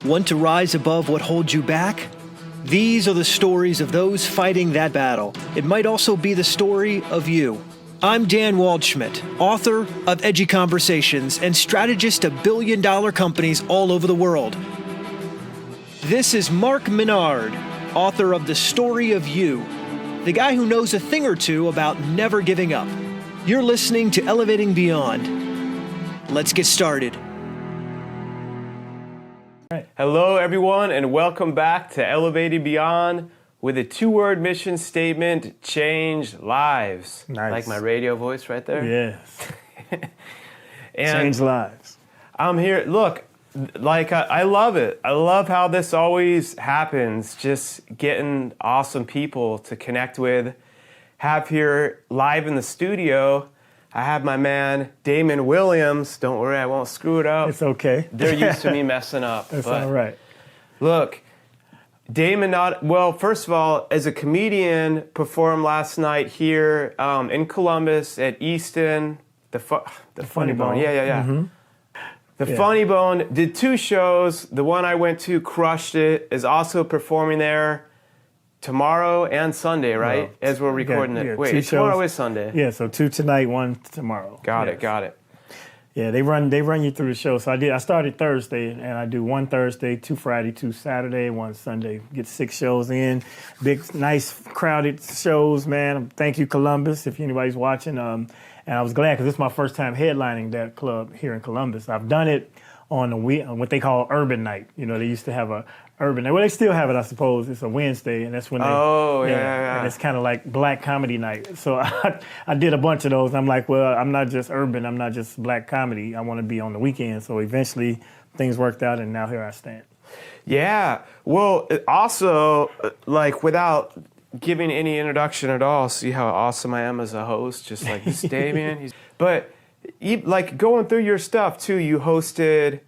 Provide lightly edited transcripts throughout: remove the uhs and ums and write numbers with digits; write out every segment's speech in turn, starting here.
Want to rise above what holds you back? These are the stories of those fighting that battle. It might also be the story of you. I'm Dan Waldschmidt, author of Edgy Conversations and strategist of billion-dollar companies all over the world. This is Mark Minard, author of The Story of You, the guy who knows a thing or two about never giving up. You're listening to Elevating Beyond. Let's get started. Hello, everyone, and welcome back to Elevating Beyond with a two-word mission statement: change lives. Nice. Like my radio voice right there? Yes. And change lives. I'm here. Look, I love it. I love how this always happens. Just getting awesome people to connect with. Have here live in the studio, I have my man, Damon Williams. Don't worry, I won't screw it up. It's okay. They're used to me messing up. That's all right. Look, Damon, first of all, as a comedian, performed last night here in Columbus at Easton, the Funny Bone. Yeah. Mm-hmm. The Funny Bone did 2 shows. The one I went to crushed it. Is also performing there tomorrow and Sunday, right? Well, as we're recording it. Wait, tomorrow is Sunday. Yeah, so 2 tonight, 1 tomorrow. Got it. Yeah, they run you through the show. So I started Thursday, and I do 1 Thursday, 2 Friday, 2 Saturday, 1 Sunday. Get 6 shows in. Big, nice, crowded shows, man. Thank you, Columbus, if anybody's watching. And I was glad because this is my first time headlining that club here in Columbus. I've done it on what they call Urban Night. You know, they used to have a Urban Night. Well, they still have it, I suppose. It's a Wednesday, and that's when they... Oh, yeah. And it's kind of like Black Comedy Night. So I did a bunch of those. I'm like, well, I'm not just urban. I'm not just black comedy. I want to be on the weekend. So eventually things worked out, and now here I stand. Yeah. Well, also, like, without giving any introduction at all, see how awesome I am as a host, just like this Damien. But, like, going through your stuff, too, you hosted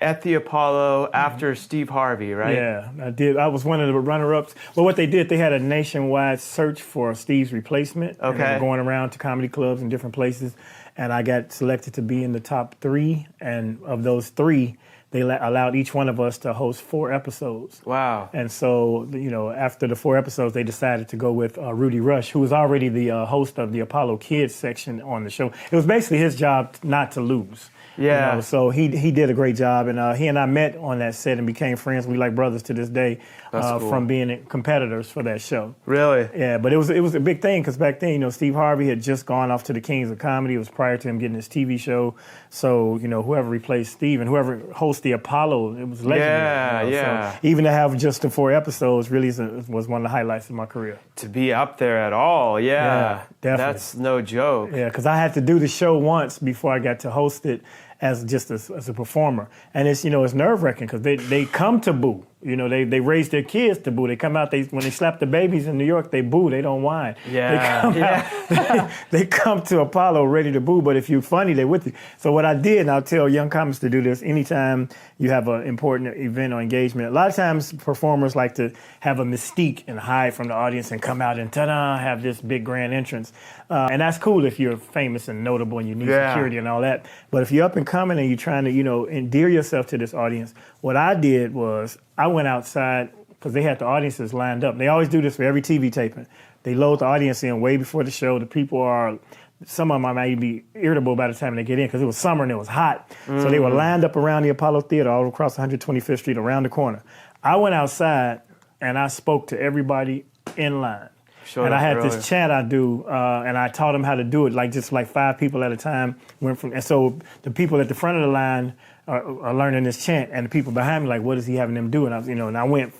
at the Apollo after Steve Harvey, right? Yeah, I did. I was one of the runner-ups. Well, what they did, they had a nationwide search for Steve's replacement. Okay. And they were going around to comedy clubs in different places, and I got selected to be in the top 3. And of those 3, they allowed each one of us to host 4 episodes. Wow. And so, you know, after the 4 episodes, they decided to go with Rudy Rush, who was already the host of the Apollo Kids section on the show. It was basically his job not to lose. Yeah. You know, so he did a great job, and he and I met on that set and became friends. We like brothers to this day. That's cool. From being competitors for that show. Really? Yeah, but it was a big thing because back then, you know, Steve Harvey had just gone off to the Kings of Comedy. It was prior to him getting his TV show. So, you know, whoever replaced Steve and whoever hosts the Apollo, it was legendary. Yeah. So even to have just the 4 episodes really was one of the highlights of my career. To be up there at all, yeah. Definitely. That's no joke. Yeah, because I had to do the show once before I got to host it as a performer. And it's, you know, it's nerve-wracking because they come to boo. You know, they raise their kids to boo. They come out, when they slap the babies in New York, they boo. They don't whine. Yeah. They come to Apollo ready to boo, but if you're funny, they're with you. So what I did, and I'll tell young comics to do this, anytime you have an important event or engagement, a lot of times performers like to have a mystique and hide from the audience and come out and ta-da, have this big grand entrance. And that's cool if you're famous and notable and you need security and all that. But if you're up and coming and you're trying to, you know, endear yourself to this audience, what I did was I went outside because they had the audiences lined up. They always do this for every TV taping. They load the audience in way before the show. The people some of them might be irritable by the time they get in because it was summer and it was hot. So they were lined up around the Apollo Theater all across 125th Street around the corner. I went outside and I spoke to everybody in line. And I had this chant I do, and I taught them how to do it, just 5 people at a time. And so the people at the front of the line are learning this chant, and the people behind me like, what is he having them do? And I went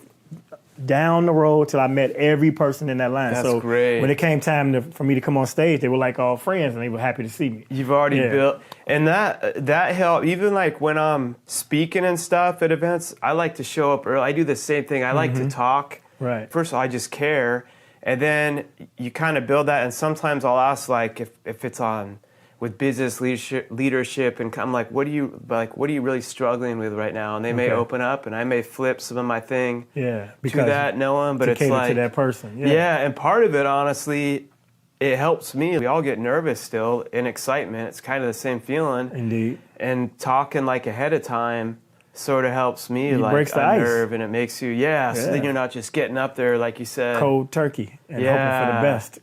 down the road till I met every person in that line. That's great. When it came time for me to come on stage, they were like all friends, and they were happy to see me. You've already built, and that helped. Even like when I'm speaking and stuff at events, I like to show up early. I do the same thing. I like to talk. Right. First of all, I just care. And then you kind of build that, and sometimes I'll ask, like, if it's on with business leadership, and I'm like, what are you really struggling with right now? And they may open up, and I may flip some of my thing to that, knowing, but it's like to that person. Yeah, and part of it, honestly, it helps me. We all get nervous still in excitement. It's kind of the same feeling. Indeed. And talking like ahead of time sort of helps me It like breaks the ice. unnerve, and it makes you so then you're not just getting up there like you said cold turkey and hoping for the best.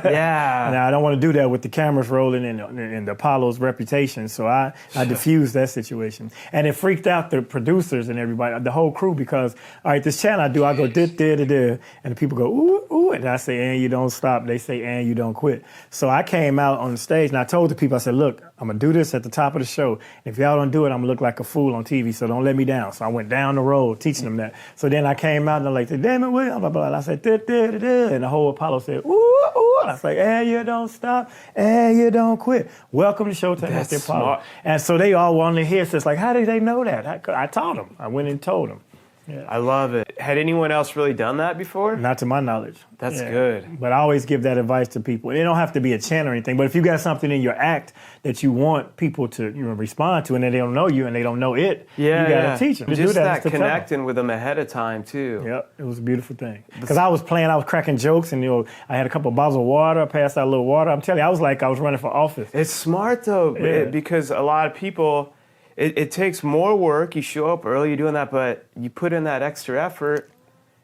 Yeah. Now I don't want to do that with the cameras rolling and the Apollo's reputation, so I diffused that situation, and it freaked out the producers and everybody, the whole crew, because all right, this chant I go da, and the people go ooh ooh, and I say and you don't stop. They say and you don't quit. So I came out on the stage and I told the people, I said, look, I'm gonna do this at the top of the show. If y'all don't do it, I'm gonna look like a fool on TV. So don't let me down. So I went down the road teaching them that. So then I came out and I'm like, Damon Williams, blah, blah, blah. And I said, da, da, da, da. And the whole Apollo said, ooh, ooh. And I was like, and you don't stop, and you don't quit. Welcome to SHOWTIME and STARZ. Smart. And so they all wanted to hear. So it's like, how did they know that? I taught them. I went and told them. Yeah. I love it. Had anyone else really done that before? Not to my knowledge. That's good. But I always give that advice to people. It don't have to be a chant or anything, but if you got something in your act that you want people to respond to, and they don't know you and they don't know it, you got to teach them. Just that connecting with them ahead of time too. Yep, it was a beautiful thing. Because I was cracking jokes, and I had a couple of bottles of water. I passed out a little water. I'm telling you, I was like I was running for office. It's smart though, because a lot of people. It takes more work. You show up early, you're doing that, but you put in that extra effort,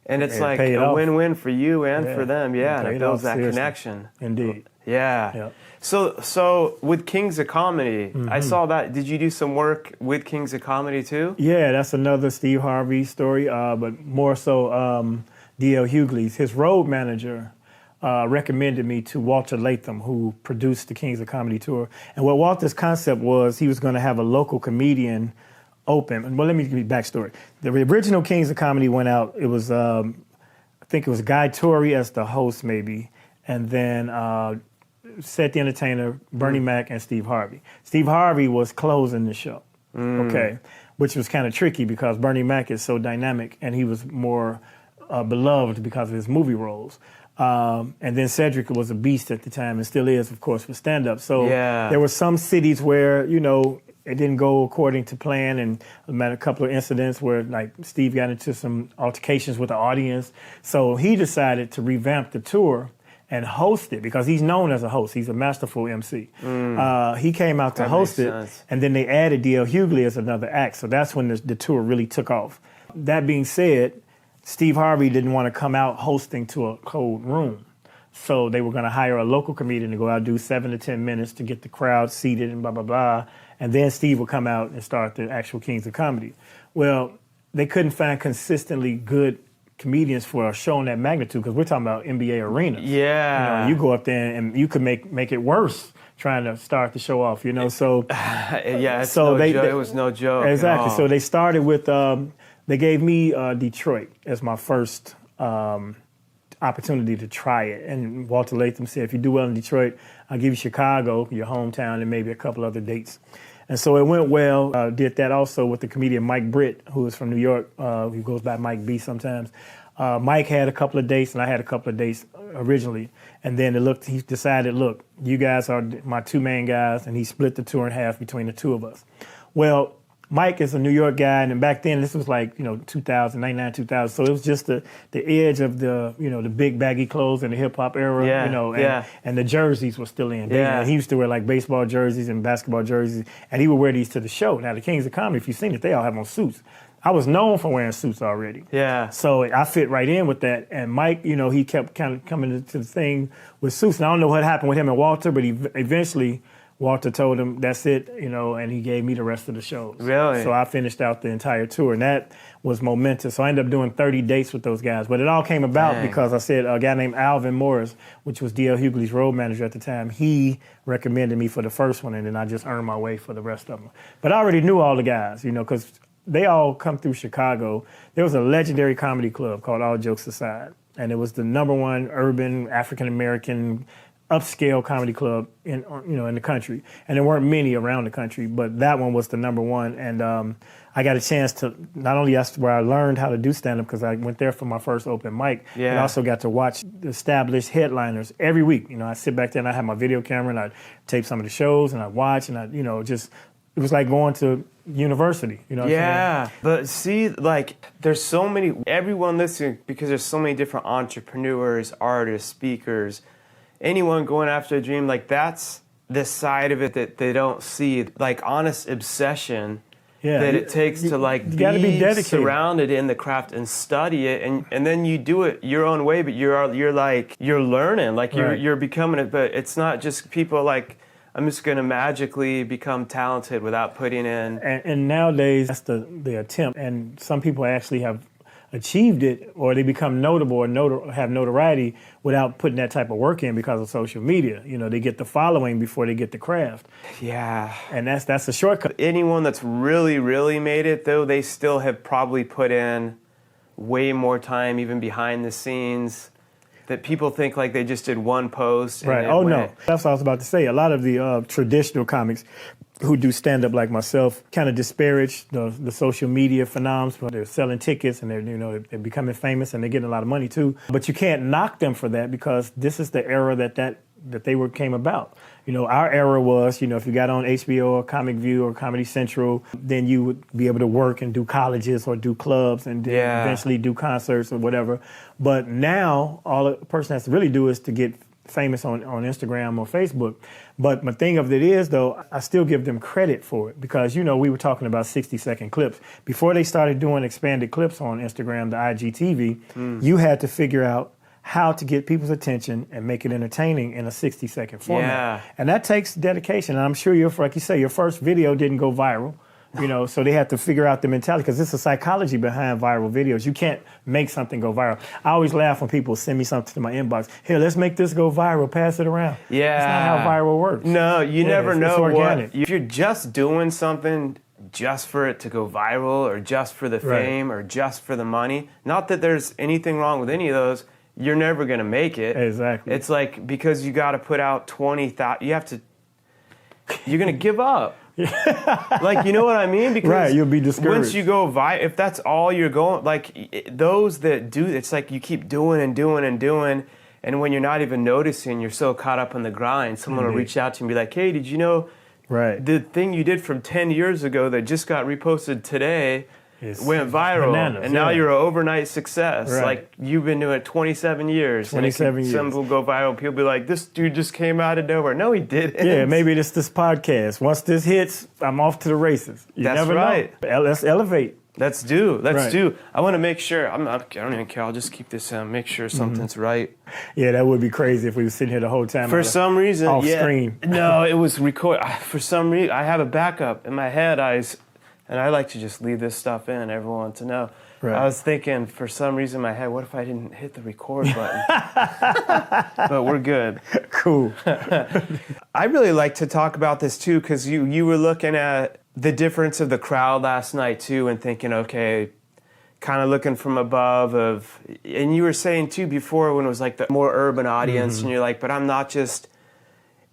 and it's like a win-win for you and for them. Yeah, and it builds that connection. Indeed. Yeah. Yep. So with Kings of Comedy, I saw that. Did you do some work with Kings of Comedy too? Yeah, that's another Steve Harvey story, but more so D.L. Hughley's. His road manager recommended me to Walter Latham, who produced the Kings of Comedy tour. And what Walter's concept was, he was going to have a local comedian open. Well, let me give you backstory. The original Kings of Comedy went out. It was, I think it was Guy Torrey as the host, maybe, and then Seth the Entertainer, Bernie Mac, and Steve Harvey. Steve Harvey was closing the show, okay, which was kind of tricky because Bernie Mac is so dynamic, and he was more beloved because of his movie roles. And then Cedric was a beast at the time and still is, of course, for stand-up. So there were some cities where, it didn't go according to plan, and a couple of incidents where, like, Steve got into some altercations with the audience. So he decided to revamp the tour and host it because he's known as a host. He's a masterful MC. He came out to host it, and then they added D.L. Hughley as another act. So that's when the tour really took off. That being said, Steve Harvey didn't want to come out hosting to a cold room. So they were going to hire a local comedian to go out, do 7 to 10 minutes to get the crowd seated and blah, blah, blah. And then Steve would come out and start the actual Kings of Comedy. Well, they couldn't find consistently good comedians for a show in that magnitude because we're talking about NBA arenas. Yeah. You go up there and you could make it worse trying to start the show off, so. It was no joke. Exactly. So they started with... They gave me Detroit as my first opportunity to try it. And Walter Latham said, if you do well in Detroit, I'll give you Chicago, your hometown, and maybe a couple other dates. And so it went well. Did that also with the comedian Mike Britt, who is from New York, who goes by Mike B sometimes. Mike had a couple of dates, and I had a couple of dates originally. And then he decided, look, you guys are my two main guys, and he split the tour in half between the two of us. Well, Mike is a New York guy, and back then this was like 2000, 99, 2000. So it was just the edge of the the big baggy clothes in the hip hop era, and the jerseys were still in. And he used to wear like baseball jerseys and basketball jerseys, and he would wear these to the show. Now the Kings of Comedy, if you've seen it, they all have on suits. I was known for wearing suits already. Yeah. So I fit right in with that. And Mike, he kept kind of coming into the thing with suits. And I don't know what happened with him and Walter, but eventually Walter told him, that's it, and he gave me the rest of the shows. Really? So I finished out the entire tour, and that was momentous. So I ended up doing 30 dates with those guys. But it all came about because I said a guy named Alvin Morris, which was D.L. Hughley's road manager at the time, he recommended me for the first one, and then I just earned my way for the rest of them. But I already knew all the guys, because they all come through Chicago. There was a legendary comedy club called All Jokes Aside, and it was the #1 urban African-American upscale comedy club in the country, and there weren't many around the country, but that one was the #1. And I got a chance to not only that's where I learned how to do stand-up because I went there for my first open mic, and I also got to watch the established headliners every week. I sit back there and I had my video camera and I tape some of the shows and I watch and I it was like going to university. But see, like there's so many everyone listening because there's so many different entrepreneurs, artists, speakers. Anyone going after a dream, like that's the side of it that they don't see. Like honest obsession that it takes to like you gotta be dedicated, surrounded in the craft and study it, and then you do it your own way. But you're learning, like you're becoming it. But it's not just people like, I'm just going to magically become talented without putting in. And nowadays, that's the attempt. And some people actually have achieved it, or they become notable or have notoriety without putting that type of work in because of social media. You know, they get the following before they get the craft. Yeah. And that's a shortcut. Anyone that's really, really made it, though, they still have probably put in way more time, even behind the scenes, that people think like they just did one post. Right. Oh, no. That's what I was about to say. A lot of the traditional comics who do stand-up like myself kind of disparage the social media phenoms, but they're selling tickets and they're becoming famous and they're getting a lot of money too. But you can't knock them for that because this is the era that they came about. You know, our era was, if you got on HBO or Comic View or Comedy Central, then you would be able to work and do colleges or do clubs and then eventually do concerts or whatever. But now all a person has to really do is to get famous on Instagram or Facebook. But my thing of it is, though, I still give them credit for it because, we were talking about 60-second clips. Before they started doing expanded clips on Instagram, the IGTV, you had to figure out how to get people's attention and make it entertaining in a 60-second format. Yeah. And that takes dedication. And I'm sure like you say, your first video didn't go viral. So they had to figure out the mentality because it's a psychology behind viral videos. You can't make something go viral. I always laugh when people send me something to my inbox. Here, let's make this go viral. Pass it around. Yeah. That's not how viral works. No, you never know it's organic. if you're just doing something just for it to go viral or just for the fame or just for the money. Not that there's anything wrong with any of those. You're never going to make it. Exactly. It's like because you got to put out 20,000, you're going to give up. Like, you know what I mean? Because you'll be discouraged. Once you go if that's all you're going, like those that do, it's like you keep doing and doing and doing, and when you're not even noticing, you're so caught up in the grind, someone will reach out to you and be like, hey, did you know the thing you did from 10 years ago that just got reposted today went viral, bananas, and now you're an overnight success. Right. Like, you've been doing it 27 years. 27 years. Some will go viral. People be like, this dude just came out of nowhere. No, he didn't. Yeah, maybe it's this podcast. Once this hits, I'm off to the races. You That's never right. know. Let's elevate. Let's do. I want to make sure. I don't even care. I'll just keep this make sure something's right. Yeah, that would be crazy if we were sitting here the whole time. For some reason, off screen. No, it was record. For some reason, I have a backup in my head. And I like to just leave this stuff in, everyone to know. Right. I was thinking, for some reason in my head, what if I didn't hit the record button? But we're good. Cool. I really like to talk about this, too, because you were looking at the difference of the crowd last night, too, and thinking, okay, kind of looking from above and you were saying, too, before when it was like the more urban audience, and you're like, but I'm not just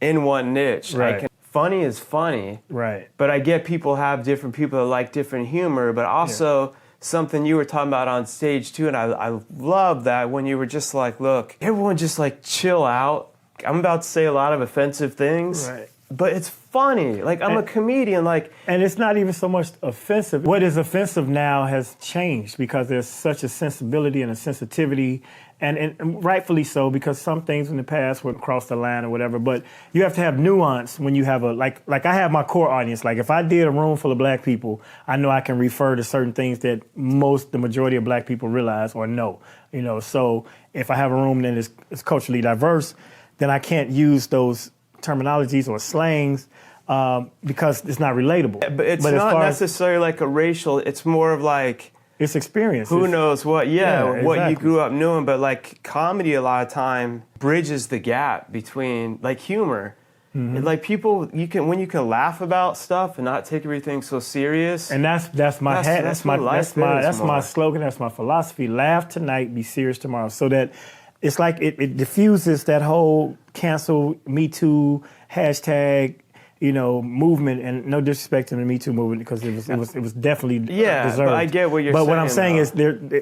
in one niche. Right. Funny is funny, right? But I get people that like different humor, but also something you were talking about on stage too, and I love that when you were just like, look, everyone just like chill out. I'm about to say a lot of offensive things, right? But it's funny. Like, I'm a comedian, and it's not even so much offensive. What is offensive now has changed because there's such a sensibility and a sensitivity. And rightfully so, because some things in the past would cross the line or whatever. But you have to have nuance when you have like I have my core audience. Like if I did a room full of black people, I know I can refer to certain things that the majority of black people realize or know. So if I have a room that is culturally diverse, then I can't use those terminologies or slangs because it's not relatable. But it's not necessarily like a racial. It's more of like. It's experience. Who knows what? Exactly. What you grew up knowing, but like comedy a lot of time bridges the gap between like humor. And like people, when you can laugh about stuff and not take everything so serious. And that's my slogan. That's my philosophy. Laugh tonight, be serious tomorrow. So that it's like it diffuses that whole cancel Me Too hashtag. Movement, and no disrespect to the Me Too movement because it was definitely deserved. But I get what you're saying. But what I'm saying is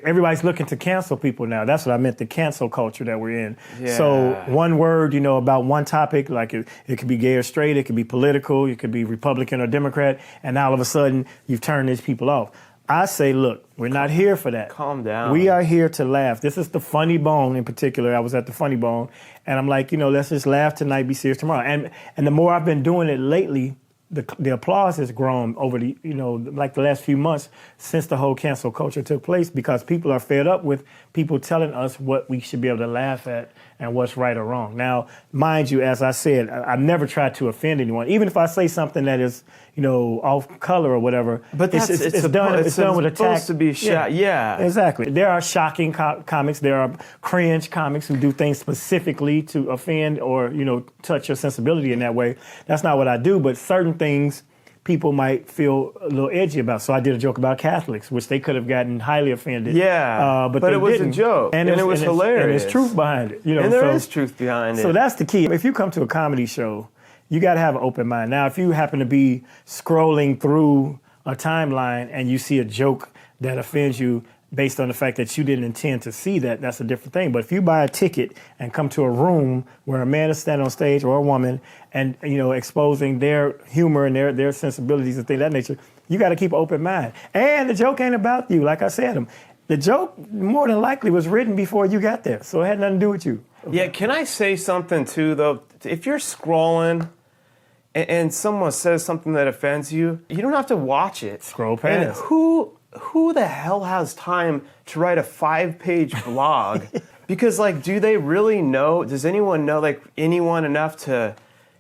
everybody's looking to cancel people now. That's what I meant, the cancel culture that we're in. Yeah. So one word, about one topic, like it could be gay or straight, it could be political, it could be Republican or Democrat, and all of a sudden you've turned these people off. I say, look, we're not here for that. Calm down. We are here to laugh. This is the Funny Bone in particular. I was at the Funny Bone, and I'm like, let's just laugh tonight, be serious tomorrow. And the more I've been doing it lately, the applause has grown over the, like the last few months since the whole cancel culture took place, because people are fed up with people telling us what we should be able to laugh at and what's right or wrong. Now, mind you, as I said, I've never tried to offend anyone, even if I say something that is, off color or whatever. But it's done with a tact. Supposed to be shot. Yeah, exactly. There are shocking comics. There are cringe comics who do things specifically to offend or touch your sensibility in that way. That's not what I do. But certain things people might feel a little edgy about. So I did a joke about Catholics, which they could have gotten highly offended. Yeah, but it was didn't. A joke, and it was hilarious. And there's truth behind it. And there is truth behind it. So that's the key. If you come to a comedy show, you got to have an open mind. Now, if you happen to be scrolling through a timeline and you see a joke that offends you based on the fact that you didn't intend to see that, that's a different thing. But if you buy a ticket and come to a room where a man is standing on stage or a woman and, exposing their humor and their sensibilities and things of that nature, you got to keep an open mind. And the joke ain't about you. Like I said, the joke more than likely was written before you got there. So it had nothing to do with you. Okay. Yeah, can I say something too, though? If you're scrolling and someone says something that offends you, you don't have to watch it. Scroll past. And who the hell has time to write a 5-page blog? Because, do they really know? Does anyone know, anyone enough to...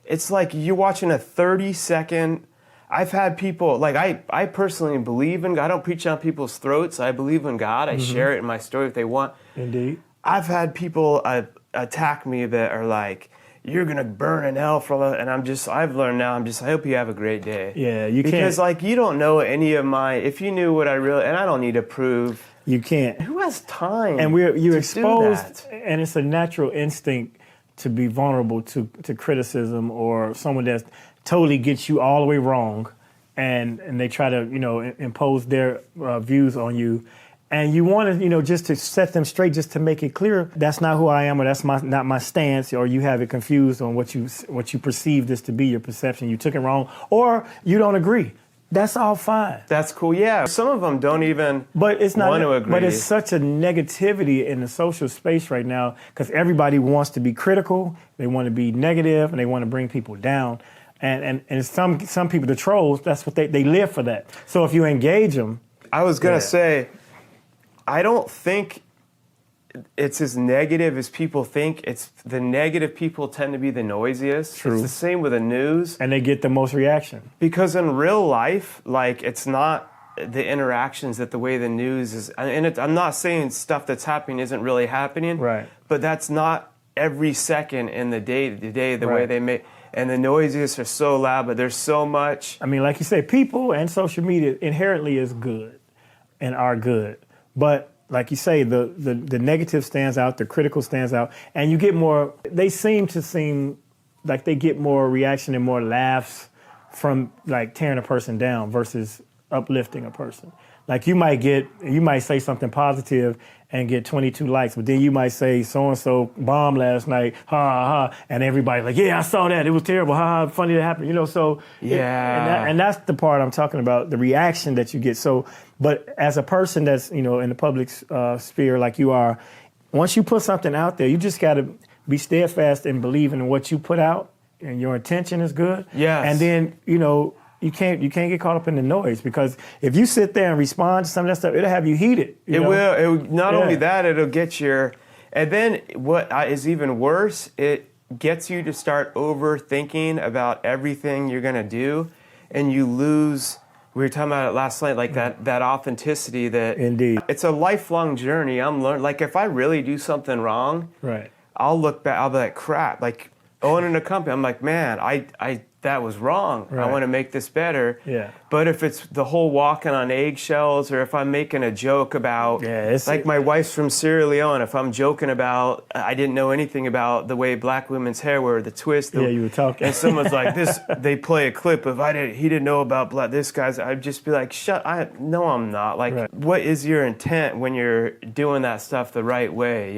It's like you're watching a 30-second... I've had people, I personally believe in God. I don't preach on people's throats. I believe in God. I share it in my story if they want. Indeed. I've had people attack me that are like, you're going to burn in hell for a... And I've learned now, I hope you have a great day. Yeah, you can't... Because, you don't know any of if you knew what I really... And I don't need to prove... You can't. Who has time you're exposed, do that? And it's a natural instinct to be vulnerable to criticism or someone that totally gets you all the way wrong, and they try to, impose their views on you. And you want to, just to set them straight, just to make it clear that's not who I am, or that's not my stance, or you have it confused on what you perceive this to be, your perception. You took it wrong, or you don't agree. That's all fine. That's cool. Yeah, some of them don't even want to agree. But it's such a negativity in the social space right now because everybody wants to be critical, they want to be negative, and they want to bring people down. And some people, the trolls, that's what they live for that. So if you engage them, I was gonna say, I don't think it's as negative as people think. It's the negative people tend to be the noisiest. True. It's the same with the news. And they get the most reaction. Because in real life, it's not the interactions that the way the news is. And I'm not saying stuff that's happening isn't really happening. Right. But that's not every second in the day the way they make. And the noises are so loud, but there's so much. I mean, like you say, people and social media inherently is good and are good. But like you say, the negative stands out, the critical stands out, and you get more, they seem like they get more reaction and more laughs from tearing a person down versus uplifting a person. You might say something positive and get 22 likes, but then you might say so-and-so bombed last night, ha, ha, ha, and everybody's yeah, I saw that, it was terrible, ha, ha, funny that happened, so. Yeah. And that's the part I'm talking about, the reaction that you get. So, but as a person that's, in the public sphere like you are, once you put something out there, you just got to be steadfast and believe in what you put out, and your intention is good. Yes. And then, you can't get caught up in the noise, because if you sit there and respond to some of that stuff, it'll have you heated. It will. Not only that, it'll get and then what is even worse, it gets you to start overthinking about everything you're going to do, and you lose, we were talking about it last night, that authenticity that... Indeed. It's a lifelong journey. I'm learning, if I really do something wrong, right, I'll look back, I'll be like, crap, owning a company, I'm like, man, I that was wrong. Right. I want to make this better. Yeah. But if it's the whole walking on eggshells, or if I'm making a joke about, my wife's from Sierra Leone, if I'm joking about, I didn't know anything about the way black women's hair were, the twist. You were talking. And someone's like, they play a clip of, he didn't know about this guy's, I'd just be like, no, I'm not. Right. What is your intent when you're doing that stuff the right way,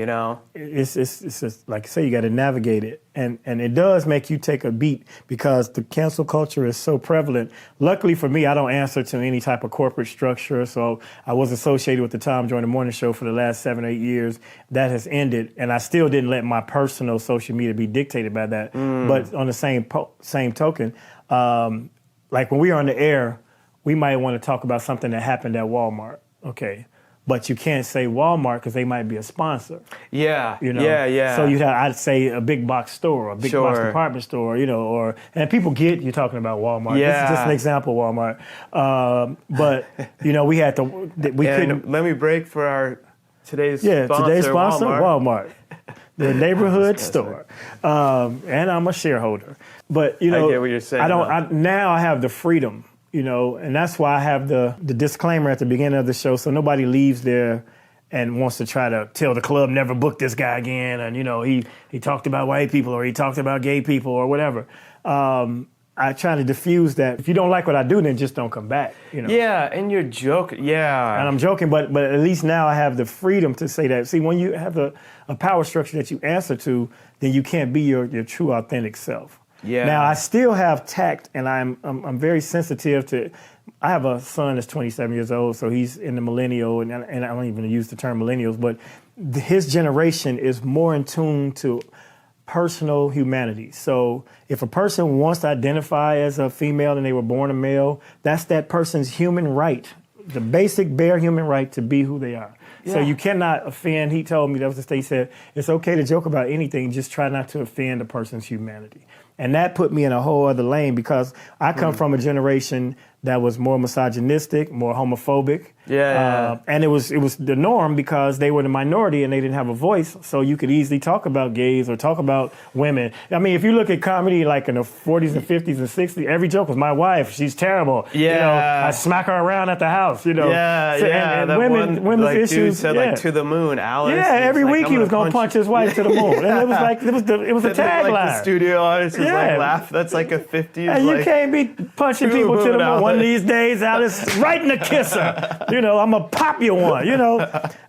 It's just, like I say, you got to navigate it. And it does make you take a beat, because the cancel culture is so prevalent. Luckily for me, I don't answer to any type of corporate structure, so I was associated with the Tom Joyner Morning Show for the last 7 or 8 years. That has ended, and I still didn't let my personal social media be dictated by that. But on the same token, like when we are on the air, we might want to talk about something that happened at Walmart, okay? But you can't say Walmart because they might be a sponsor. Yeah, you know? yeah. So I'd say a big box store, a big box department store, you know, and people get you talking about Walmart. Yeah. This is just an example, Walmart. But, you know, we couldn't. Let me break for our today's sponsor, today's sponsor, Walmart. The neighborhood Yes, store. And I'm a shareholder. But, you know, I get what you're saying. Now I have the freedom. You know, and that's why I have the disclaimer at the beginning of the show, so nobody leaves there and wants to try to tell the club never book this guy again, and you know he talked about white people or he talked about gay people or whatever. I try to diffuse that. If you don't like what I do, then just don't come back. You know. Yeah, and you're joking. Yeah, and I'm joking, but at least now I have the freedom to say that. See, when you have a power structure that you answer to, then you can't be your true, authentic self. Yeah. Now I still have tact, and I'm very sensitive to. I have a son that's 27 years old, so he's in the millennial, and I don't even use the term millennials, but his generation is more in tune to personal humanity. So if a person wants to identify as a female and they were born a male, that's that person's human right, the basic bare human right to be who they are. Yeah. So you cannot offend. He told me, that was the state, he said, it's okay to joke about anything, just try not to offend a person's humanity. And that put me in a whole other lane because I come from a generation that was more misogynistic, more homophobic. And it was the norm because they were the minority and they didn't have a voice. So you could easily talk about gays or talk about women. I mean, if you look at comedy like in the 40s and 50s and 60s, every joke was my wife. She's terrible. Yeah. You know, I smack her around at the house, you know. And women's like, issues. Dude said like to the moon, Alice. Yeah, every week he was going to punch his wife to the moon. And it was like, it was a tagline. Like the studio audience was like laugh. That's like a 50s. And you can't be punching people to the moon. One of these days, Alice, right in the kisser. You know, I'm going to pop you one, you know.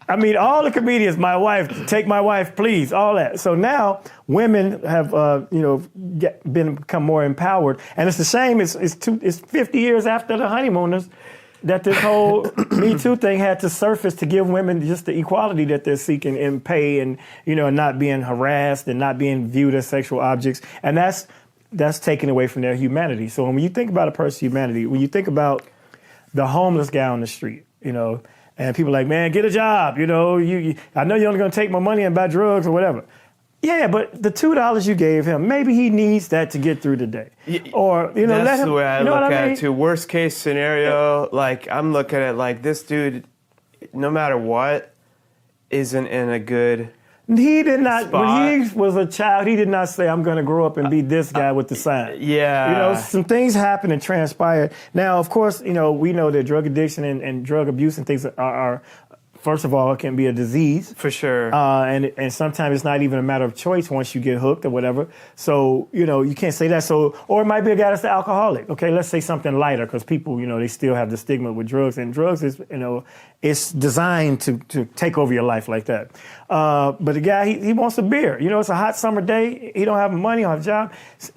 I mean, all the comedians, my wife, take my wife, please, all that. So now women have, become more empowered. And it's the same, it's 50 years after the honeymooners that this whole Me Too thing had to surface to give women just the equality that they're seeking in pay and, you know, not being harassed and not being viewed as sexual objects. And that's taken away from their humanity. So when you think about a person's humanity, when you think about the homeless guy on the street, you know, and people are like, man, get a job, you know, I know you're only going to take my money and buy drugs or whatever. Yeah, but the $2 you gave him, maybe he needs that to get through the day. Or, you know, that's the way I look at mean? it too. Worst case scenario, like I'm looking at like this dude, no matter what, isn't in a good He did not, spot. when he was a child, he did not say, I'm going to grow up and be this guy with the sign. Yeah. You know, some things happened and transpired. Now, of course, you know, we know that drug addiction and drug abuse and things are first of all, it can be a disease. For sure. And sometimes it's not even a matter of choice once you get hooked or whatever. So, you know, you can't say that. So, or it might be a guy that's an alcoholic. Okay, let's say something lighter because people, you know, they still have the stigma with drugs. And drugs is, you know, it's designed to take over your life like that. But the guy, he wants a beer. You know, it's a hot summer day. He don't have money, don't have a job.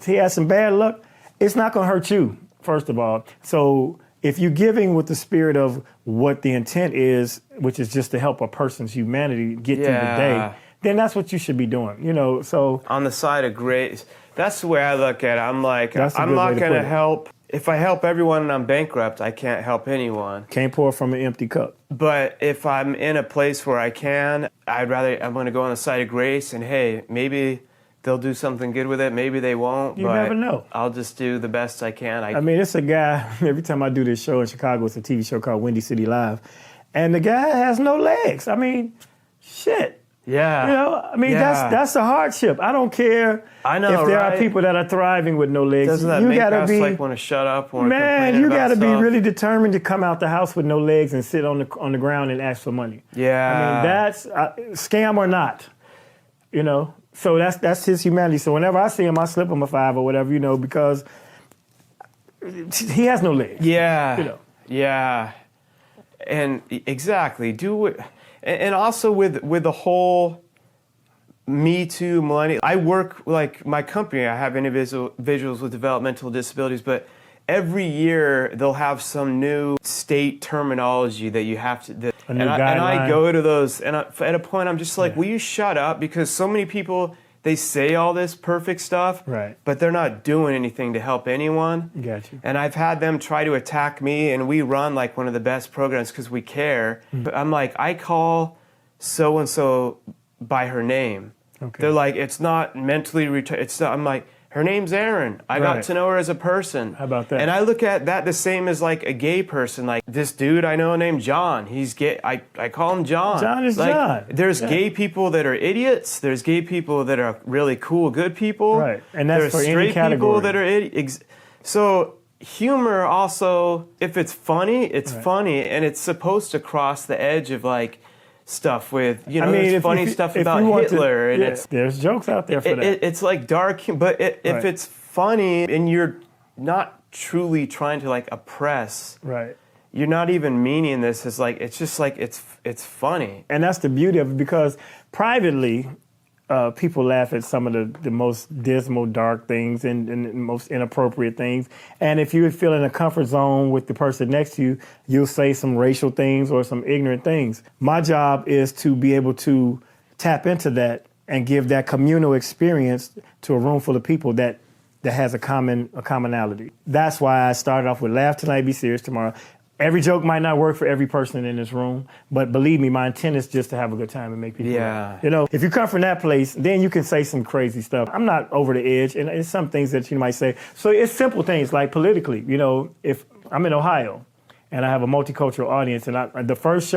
He has some bad luck. It's not going to hurt you, first of all. So if you're giving with the spirit of what the intent is, which is just to help a person's humanity get through the day, then that's what you should be doing, you know. So on the side of grace, that's the way I look at it. I'm like, I'm not going to help. If I help everyone and I'm bankrupt, I can't help anyone. Can't pour from an empty cup. But if I'm in a place where I can, I'm going to go on the side of grace and, hey, maybe they'll do something good with it. Maybe they won't. You never know. I'll just do the best I can. I mean, it's a guy, every time I do this show in Chicago, it's a TV show called Windy City Live. And the guy has no legs. I mean, shit. Yeah. You know, I mean, that's a hardship. I don't care if there are people that are thriving with no legs. Doesn't that you make gotta us be, like want to shut up? Man, you got to be really determined to come out the house with no legs and sit on the ground and ask for money. Yeah. I mean, that's scam or not, you know. So that's his humanity. So whenever I see him, I slip him a $5 or whatever, you know, because he has no legs. Yeah. You know. Yeah. And exactly. Do it. And also with the whole Me Too millennial. I work, like my company, I have individuals with developmental disabilities, but every year they'll have some new state terminology that you have to. And I go to those, and at a point I'm just like, will you shut up? Because so many people they say all this perfect stuff, right, but they're not doing anything to help anyone. Got you. And I've had them try to attack me, and we run like one of the best programs because we care. But I'm like, I call so-and-so by her name. Okay. They're like, it's not mentally retarded. It's not. I'm like, her name's Erin. I got to know her as a person. How about that? And I look at that the same as like a gay person. Like this dude I know named John. He's gay. I call him John. John is like, John. There's gay people that are idiots. There's gay people that are really cool, good people. Right. And that's there's for straight any category. people that are idiots. So humor also, if it's funny, it's funny, and it's supposed to cross the edge of like stuff with, there's funny stuff about Hitler, and there's jokes out there for that. It's like dark, but if it's funny and you're not truly trying to like oppress, right, you're not even meaning this as like, it's just like it's funny. And that's the beauty of it, because privately, people laugh at some of the most dismal, dark things and most inappropriate things. And if you feel in a comfort zone with the person next to you, you'll say some racial things or some ignorant things. My job is to be able to tap into that and give that communal experience to a room full of people that has a commonality. That's why I started off with laugh tonight, be serious tomorrow. Every joke might not work for every person in this room, but believe me, my intent is just to have a good time and make people laugh. If you come from that place, then you can say some crazy stuff. I'm not over the edge, and it's some things that you might say. So it's simple things like politically. If I'm in Ohio and I have a multicultural audience, and the first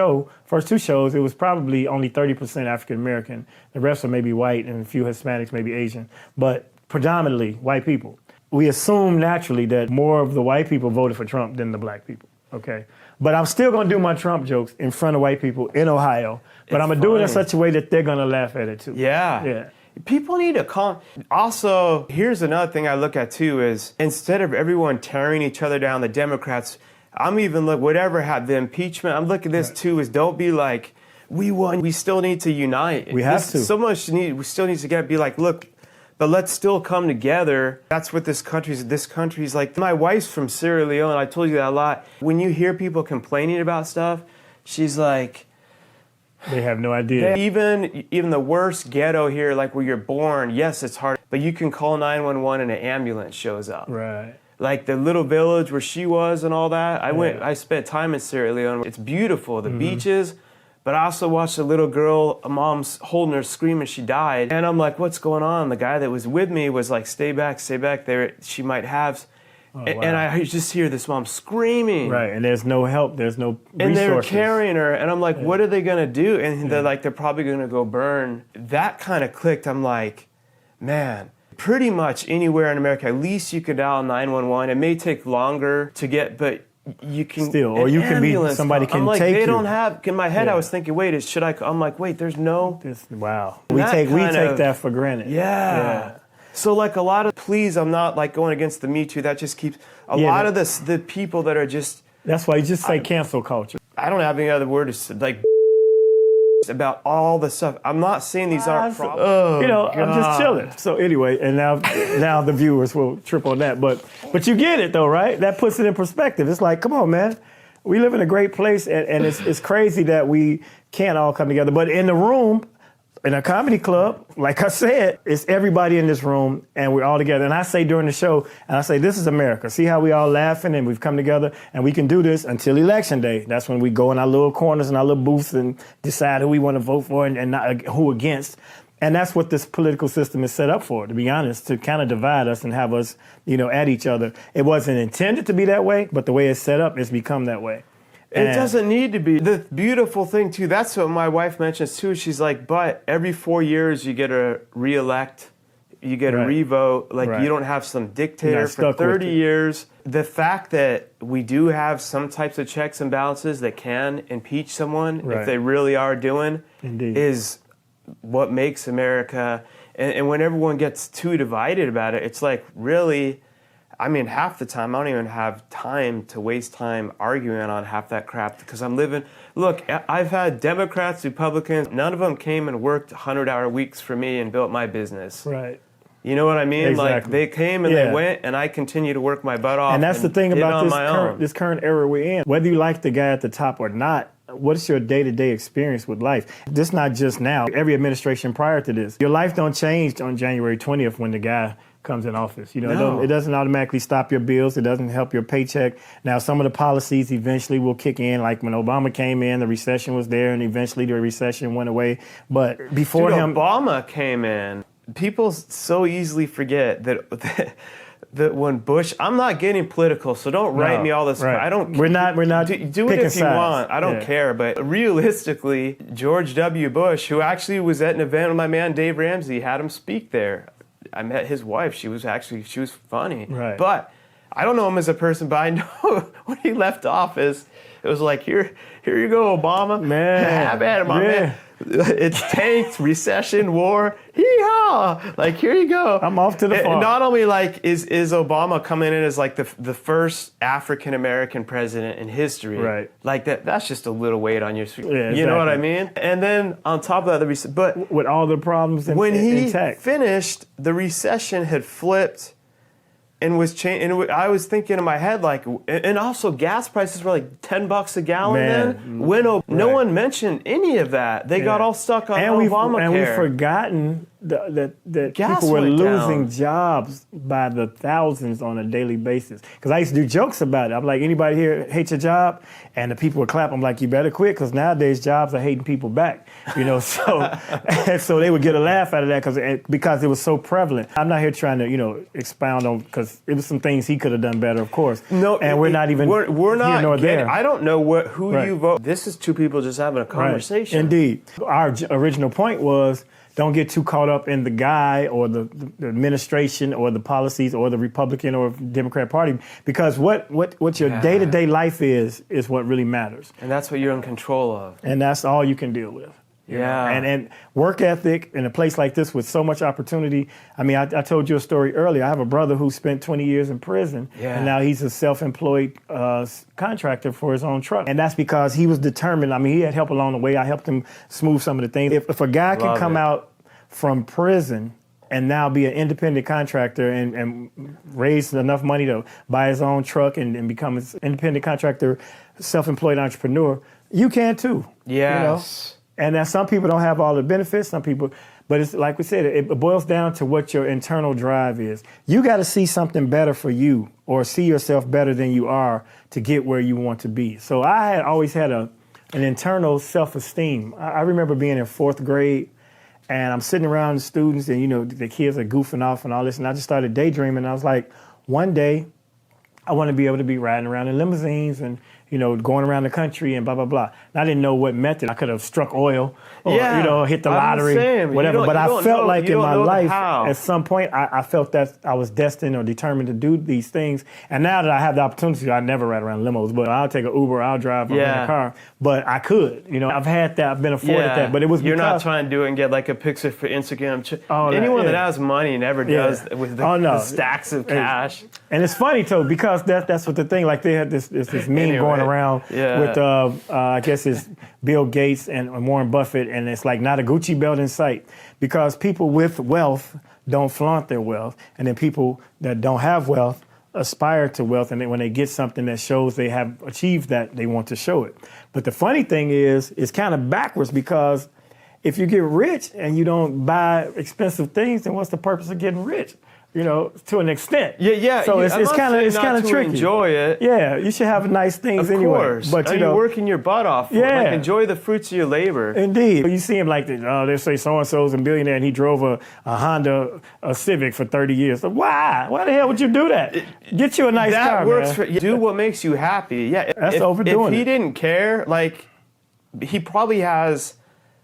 two shows, it was probably only 30% African American. The rest are maybe white and a few Hispanics, maybe Asian, but predominantly white people. We assume naturally that more of the white people voted for Trump than the black people. Okay, but I'm still going to do my Trump jokes in front of white people in Ohio, but I'm going to do it in such a way that they're going to laugh at it too. Yeah. People need to calm. Also, here's another thing I look at too is instead of everyone tearing each other down, the Democrats, I'm even whatever had the impeachment, I'm looking at this too is don't be like, we won, we still need to unite. We have to. We still need to be like, look, but let's still come together. That's what this country's like. My wife's from Sierra Leone. I told you that a lot. When you hear people complaining about stuff, she's like, they have no idea. Even the worst ghetto here, like where you're born, yes, it's hard, but you can call 911 and an ambulance shows up. Right. Like the little village where she was and all that. I spent time in Sierra Leone. It's beautiful, the beaches. But I also watched a little girl, a mom's holding her, screaming she died. And I'm like, what's going on? The guy that was with me was like, stay back there. She might have. And I just hear this mom screaming. Right, and there's no help. There's no resources. And they're carrying her. And I'm like, what are they going to do? And they're probably going to go burn. That kind of clicked. I'm like, man, pretty much anywhere in America, at least you could dial 911. It may take longer to get, but you can still, or you can be somebody can I'm like, take they you. don't have. In my head, I was thinking, wait, should I? I'm like, wait, there's no. Wow, we take that for granted. Yeah. So like a lot of, please, I'm not like going against the Me Too. That just keeps a lot of the people that are just. That's why you just say cancel culture. I don't have any other word to like. About all the stuff. I'm not saying these aren't problems. I'm just chilling. So anyway, and now the viewers will trip on that, but you get it though, right? That puts it in perspective. It's like, come on, man. We live in a great place, and it's crazy that we can't all come together. But in the room, in a comedy club, like I said, it's everybody in this room, and we're all together. And I say during the show, this is America. See how we all laughing, and we've come together, and we can do this until Election Day. That's when we go in our little corners and our little booths and decide who we want to vote for and not, who against. And that's what this political system is set up for, to be honest, to kind of divide us and have us, at each other. It wasn't intended to be that way, but the way it's set up, it's become that way. It doesn't need to be. The beautiful thing, too, that's what my wife mentions, too. She's like, but every 4 years you get to re-elect, you get a revote. Like, you don't have some dictator for 30 years. The fact that we do have some types of checks and balances that can impeach someone if they really are doing is what makes America. And when everyone gets too divided about it, it's like, really... I mean, half the time, I don't even have time to waste time arguing on half that crap because I'm living... Look, I've had Democrats, Republicans, none of them came and worked 100-hour weeks for me and built my business. Right. You know what I mean? Exactly. Like, they came and they went, and I continue to work my butt off. And that's the thing about this current era we're in. Whether you like the guy at the top or not, what's your day-to-day experience with life? This not just now. Every administration prior to this, your life don't change on January 20th when the guy comes in office. You know, No. it doesn't automatically stop your bills. It doesn't help your paycheck. Now, some of the policies eventually will kick in. Like when Obama came in, the recession was there, and eventually the recession went away. But before him, Obama came in. People so easily forget that when Bush, I'm not getting political, so don't write me all this. Right. I don't. We're not. Do it if you want. I don't Yeah. care. But realistically, George W. Bush, who actually was at an event with my man Dave Ramsey, had him speak there. I met his wife. She was funny. Right. But I don't know him as a person, but I know when he left office, it was like, here you go, Obama. Man. Have at it, my man. It's tanks, recession, war. Hee-haw! Like, here you go. I'm off to the farm. Not only like is Obama coming in as like the first African American president in history. Right. Like that's just a little weight on your. Yeah, You know what I exactly. mean? And then on top of that, but with all the problems when he intact. finished, the recession had flipped and was changed. And I was thinking in my head, like, and also gas prices were like $10 a gallon then. No one mentioned any of that. They got all stuck on Obamacare. And we've forgotten that Gas people were went losing down. jobs by the thousands on a daily basis. Because I used to do jokes about it. I'm like, anybody here hate your job? And the people would clap. I'm like, you better quit, because nowadays jobs are hating people back. You know, so and so they would get a laugh out of that because it was so prevalent. I'm not here trying to expound on, because it was some things he could have done better, of course. No, and we're not even we're not here nor there. I don't know who Right. you vote. This is two people just having a conversation. Right. Indeed. Our original point was, don't get too caught up in the guy or the administration or the policies or the Republican or Democrat Party, because what your day-to-day life is what really matters. And that's what you're in control of. And that's all you can deal with. you know? Yeah. And work ethic in a place like this with so much opportunity. I mean, I told you a story earlier. I have a brother who spent 20 years in prison, Yeah. and now he's a self-employed contractor for his own truck. And that's because he was determined. I mean, he had help along the way. I helped him smooth some of the things. If a guy can come out from prison and now be an independent contractor and raise enough money to buy his own truck and become an independent contractor, self-employed entrepreneur, you can too. Yes. You know? And now some people don't have all the benefits, some people, but it's like we said, it boils down to what your internal drive is. You got to see something better for you or see yourself better than you are to get where you want to be. So I had always had an internal self-esteem. I remember being in fourth grade, and I'm sitting around the students, and, you know, the kids are goofing off and all this, and I just started daydreaming. I was like, one day, I want to be able to be riding around in limousines and, you know, going around the country and blah, blah, blah. And I didn't know what method. I could have struck oil or, Yeah, you know, hit the I'm the lottery, same. whatever. But I felt like in my life, how. at some point, I felt that I was destined or determined to do these things. And now that I have the opportunity, I never ride around limos, but I'll take an Uber, I'll drive, I'll rent a car. But I could, you know, I've had that, I've been afforded that. But it was You're because not trying to do it and get like a picture for Instagram. Oh, Anyone yeah. that has money never does with the stacks of cash. And it's funny too, because that's what the thing. Like they had this meme going around with I guess it's Bill Gates and Warren Buffett, and it's like not a Gucci belt in sight, because people with wealth don't flaunt their wealth, and then people that don't have wealth aspire to wealth, and then when they get something that shows they have achieved that, they want to show it. But the funny thing is, it's kind of backwards, because if you get rich and you don't buy expensive things, then what's the purpose of getting rich? You know, to an extent. Yeah. So it's kind of tricky. Enjoy it. Yeah, you should have nice things Of anyway. course. But you you're know, working your butt off. Yeah. Like, enjoy the fruits of your labor. Indeed. You see him like, they say so-and-so's a billionaire and he drove a Honda Civic for 30 years. So why? Why the hell would you do that? Get you a nice car, That works man. do what makes you happy. Yeah. That's overdoing If he it. didn't care, like, he probably has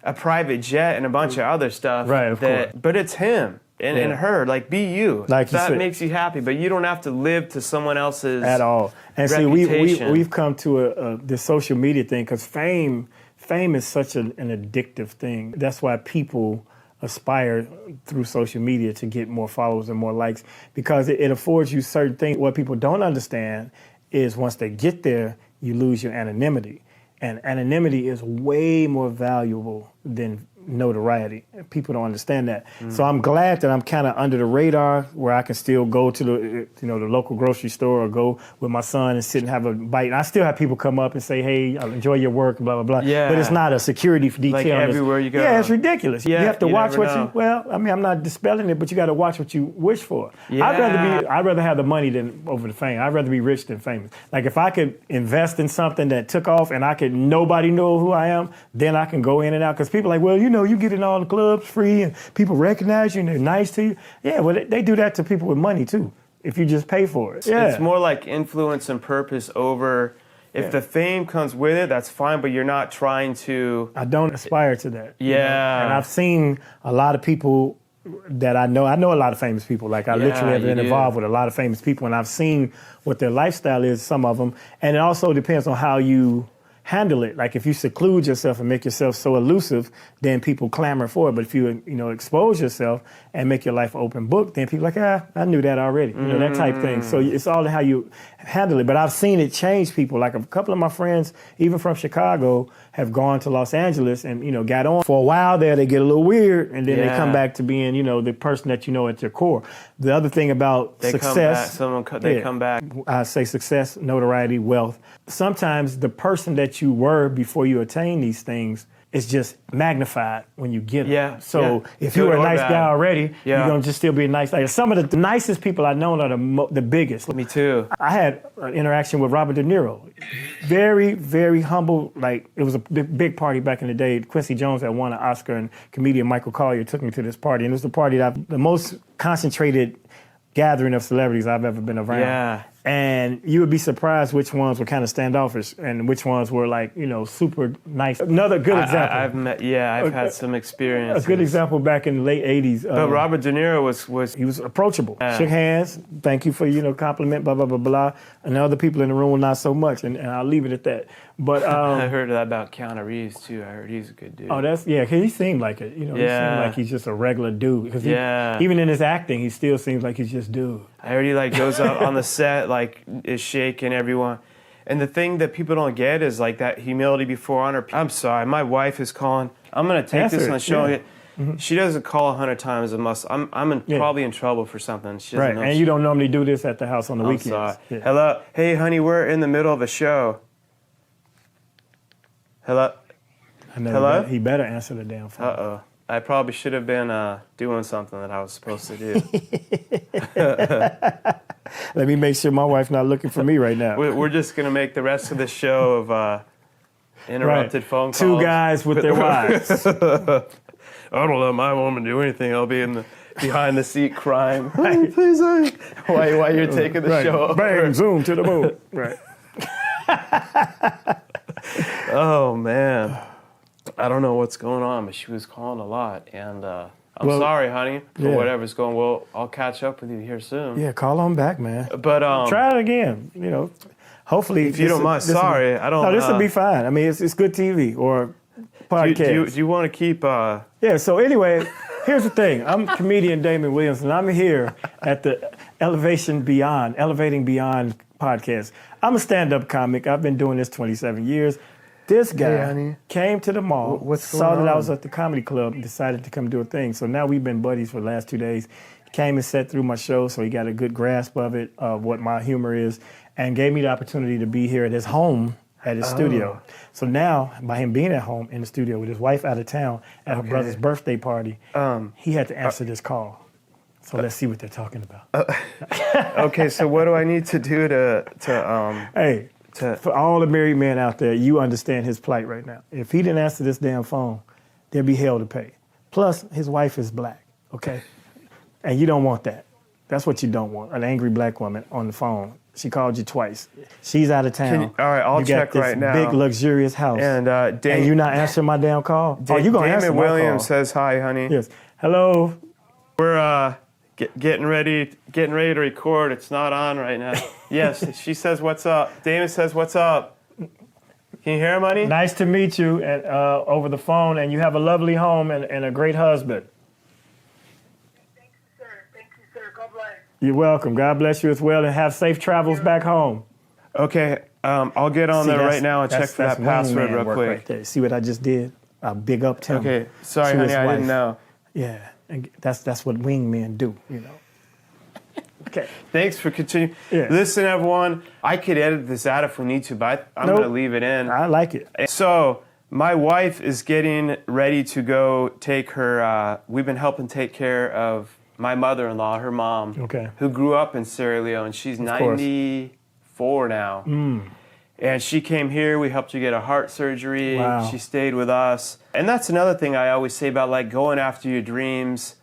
a private jet and a bunch of other stuff. Right, of course. But it's him. And her, like, be you. Like you that said. makes you happy, but you don't have to live to someone else's At all. And reputation. see, we've come to this social media thing, because fame is such an addictive thing. That's why people aspire through social media to get more followers and more likes, because it affords you certain things. What people don't understand is once they get there, you lose your anonymity. And anonymity is way more valuable than notoriety. People don't understand that. So I'm glad that I'm kind of under the radar where I can still go to the local grocery store or go with my son and sit and have a bite. And I still have people come up and say, hey, I enjoy your work, blah, blah, blah. Yeah. But it's not a security detail. Like everywhere you go. Yeah, it's ridiculous. Yeah, you have to you watch never what know. you, well, I mean, I'm not dispelling it, but you got to watch what you wish for. Yeah. I'd rather have the money than over the fame. I'd rather be rich than famous. Like if I could invest in something that took off and nobody know who I am, then I can go in and out. Because people are like, well, you get in all the clubs free and people recognize you and they're nice to you. Yeah, well, they do that to people with money too, if you just pay for it. Yeah. It's more like influence and purpose over, if the fame comes with it, that's fine, but you're not trying to... I don't aspire to that. Yeah. And I've seen a lot of people that I know a lot of famous people. Like I literally have been involved with a lot of famous people, and I've seen what their lifestyle is, some of them. And it also depends on how you handle it. Like if you seclude yourself and make yourself so elusive, then people clamor for it. But if you expose yourself and make your life an open book, then people are like, I knew that already. That type thing. So it's all how you handle it. But I've seen it change people. Like a couple of my friends, even from Chicago, have gone to Los Angeles and, got on. For a while there, they get a little weird, and then they come back to being, the person that you know at their core. The other thing about success... They come back. I say success, notoriety, wealth. Sometimes the person that you were before you attain these things is just magnified when you get them. Yeah. So if you were a nice guy already, you're going to just still be a nice guy. Some of the nicest people I've known are the biggest. Me too. I had an interaction with Robert De Niro. Very, very humble. Like, it was a big party back in the day. Quincy Jones had won an Oscar, and comedian Michael Collier took me to this party. And it was the party the most concentrated gathering of celebrities I've ever been around. Yeah. And you would be surprised which ones were kind of standoffish and which ones were like, super nice. Another good example. I've had some experience. A good example back in the late 80s. But Robert De Niro was... He was approachable. Yeah. Shook hands. Thank you for, compliment, blah, blah, blah, blah. And the other people in the room were not so much. And I'll leave it at that. But I heard that about Keanu Reeves, too. I heard he's a good dude. Oh, he seemed like it. He seemed like he's just a regular dude. Because even in his acting, he still seems like he's just dude. I heard he goes up on the set, is shaking everyone. And the thing that people don't get is that humility before honor. I'm sorry, my wife is calling. I'm gonna take this on the show. Yeah. She doesn't call 100 times a must. I'm probably in trouble for something. She doesn't know. And you don't normally do this at the house on the weekends. Sorry. Yeah. Hello, hey honey, we're in the middle of a show. Hello. Hello. He better answer the damn phone. Uh-oh. I probably should have been doing something that I was supposed to do. Let me make sure my wife's not looking for me right now. We're just going to make the rest of the show of interrupted phone calls. Two guys with their wives. I don't let my woman do anything. I'll be in the behind the seat crying. Right. Please, while you're taking the show over. Bang, zoom to the moon. Right. Oh, man. I don't know what's going on, but she was calling a lot. And I'm sorry, honey, for whatever's going on. Well, I'll catch up with you here soon. Yeah, call on back, man. But try it again. Hopefully. If you don't mind, sorry. I don't. No, this will be fine. I mean, it's good TV or podcast. Do you want to keep... Yeah, so anyway, here's the thing. I'm comedian Damon Williams, and I'm here at the Elevating Beyond podcast. I'm a stand-up comic. I've been doing this 27 years. This guy came to the mall, saw that I was at the comedy club, and decided to come do a thing. So now we've been buddies for the last 2 days. He came and sat through my show, so he got a good grasp of it, of what my humor is, and gave me the opportunity to be here at his home, at his studio. So now, by him being at home in the studio with his wife out of town at her brother's birthday party, he had to answer this call. So let's see what they're talking about. Okay, so what do I need to do Hey. For all the married men out there, you understand his plight right now. If he didn't answer this damn phone, there'd be hell to pay. Plus, his wife is black, okay? And you don't want that. That's what you don't want, an angry black woman on the phone. She called you twice. She's out of town. All right, I'll you check got this right now. Big, luxurious house. And you're not answering my damn call? You're going to answer my call. Damon Williams says hi, honey. Yes. Hello. We're getting ready to record. It's not on right now. Yes, she says what's up. Damon says what's up. Can you hear him, honey? Nice to meet you over the phone, and you have a lovely home and a great husband. Thank you, sir. God bless. You're welcome. God bless you as well, and have safe travels back home. Okay, I'll get on there right now and check for that password real quick. Right there. See what I just did? big up Tim. Okay, sorry, to honey, his I wife. didn't know. Yeah, and that's what wingmen do, you know. Okay. Thanks for continuing. Yeah. Listen, everyone, I could edit this out if we need to, but I'm Nope. going to leave it in. I like it. So, my wife is getting ready to go take her, we've been helping take care of my mother-in-law, her mom, Okay. who grew up in Sierra Leone. She's 94 now. And she came here, we helped her get a heart surgery. Wow. She stayed with us. And that's another thing I always say about like going after your dreams.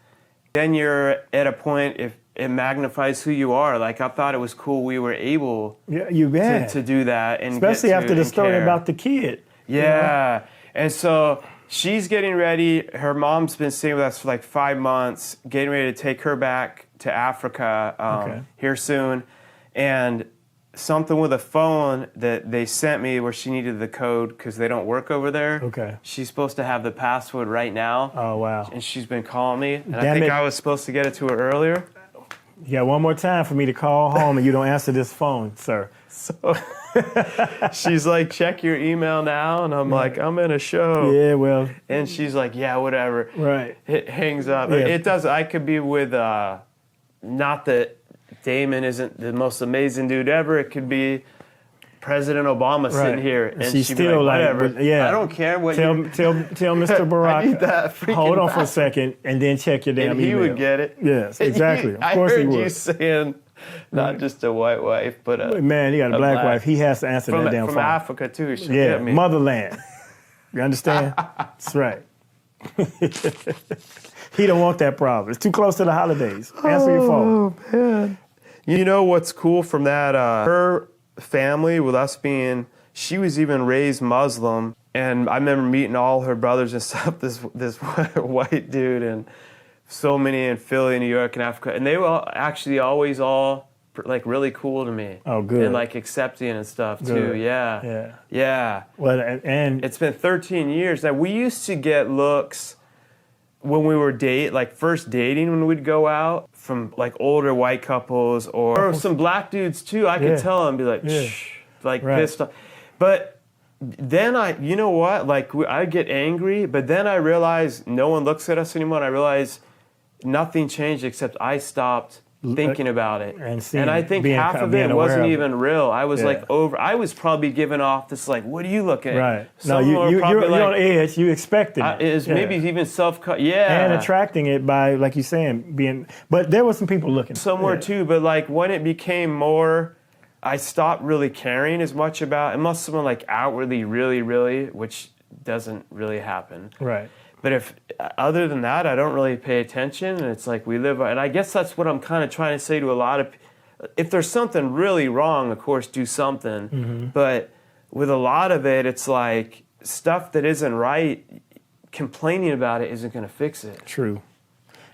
Then you're at a point, if it magnifies who you are. Like I thought it was cool we were able to do that. And especially after the story care. about the kid. Yeah. You know? And so she's getting ready. Her mom's been staying with us for like 5 months, getting ready to take her back to Africa here soon. And something with a phone that they sent me where she needed the code because they don't work over there. Okay. She's supposed to have the password right now. Oh, wow. And she's been calling me. And Damn I think it. I was supposed to get it to her earlier. You got one more time for me to call home and you don't answer this phone, sir. So she's like, check your email now. And I'm like, I'm in a show. Yeah, well. And she's like, yeah, whatever. Right. It hangs up. Yeah. It does. I could be with, not that Damon isn't the most amazing dude ever. It could be President Obama sitting here. And she's she'd be still like, like, whatever. yeah. I don't care what tell you... Mr. Barack. I need that freaking hold on for a back. second and then check your damn And he email. would get it. Yes, exactly. Of I course heard he would. you saying not just a white wife, but a Man, he got a black wife. He has to answer from, that damn from phone. Africa too. She'll Yeah, get me. motherland. You understand? That's right. He don't want that problem. It's too close to the holidays. Answer your phone. Oh, man. You know what's cool from that? Her family, with us being, she was even raised Muslim. And I remember meeting all her brothers and stuff, this white dude, and so many in Philly, New York, and Africa. And they were actually always all like really cool to me. Oh, good. And like accepting and stuff too. Good. Yeah. Yeah. Yeah. Well, and It's been 13 years. Now, we used to get looks when we were first dating when we'd go out from like older white couples or some black dudes too. I could tell them, be like, shh, like pissed off. But then you know what? Like I get angry, but then I realize no one looks at us anymore. And I realize nothing changed except I stopped thinking about it. And I think half of it wasn't even real. I was like I was probably giving off this like, what are you looking at? right. Some No, were you're probably on edge. You expected it. Is maybe even self-cut. Yeah. And attracting it by, like you're saying, being. But there were some people looking. Somewhere too, but like when it became more, I stopped really caring as much about, unless someone like outwardly really, really, which doesn't really happen. Right. But if other than that, I don't really pay attention, and it's like we live. And I guess that's what I'm kind of trying to say to a lot of. If there's something really wrong, of course, do something. Mm-hmm. But with a lot of it, it's like stuff that isn't right. Complaining about it isn't going to fix it. True.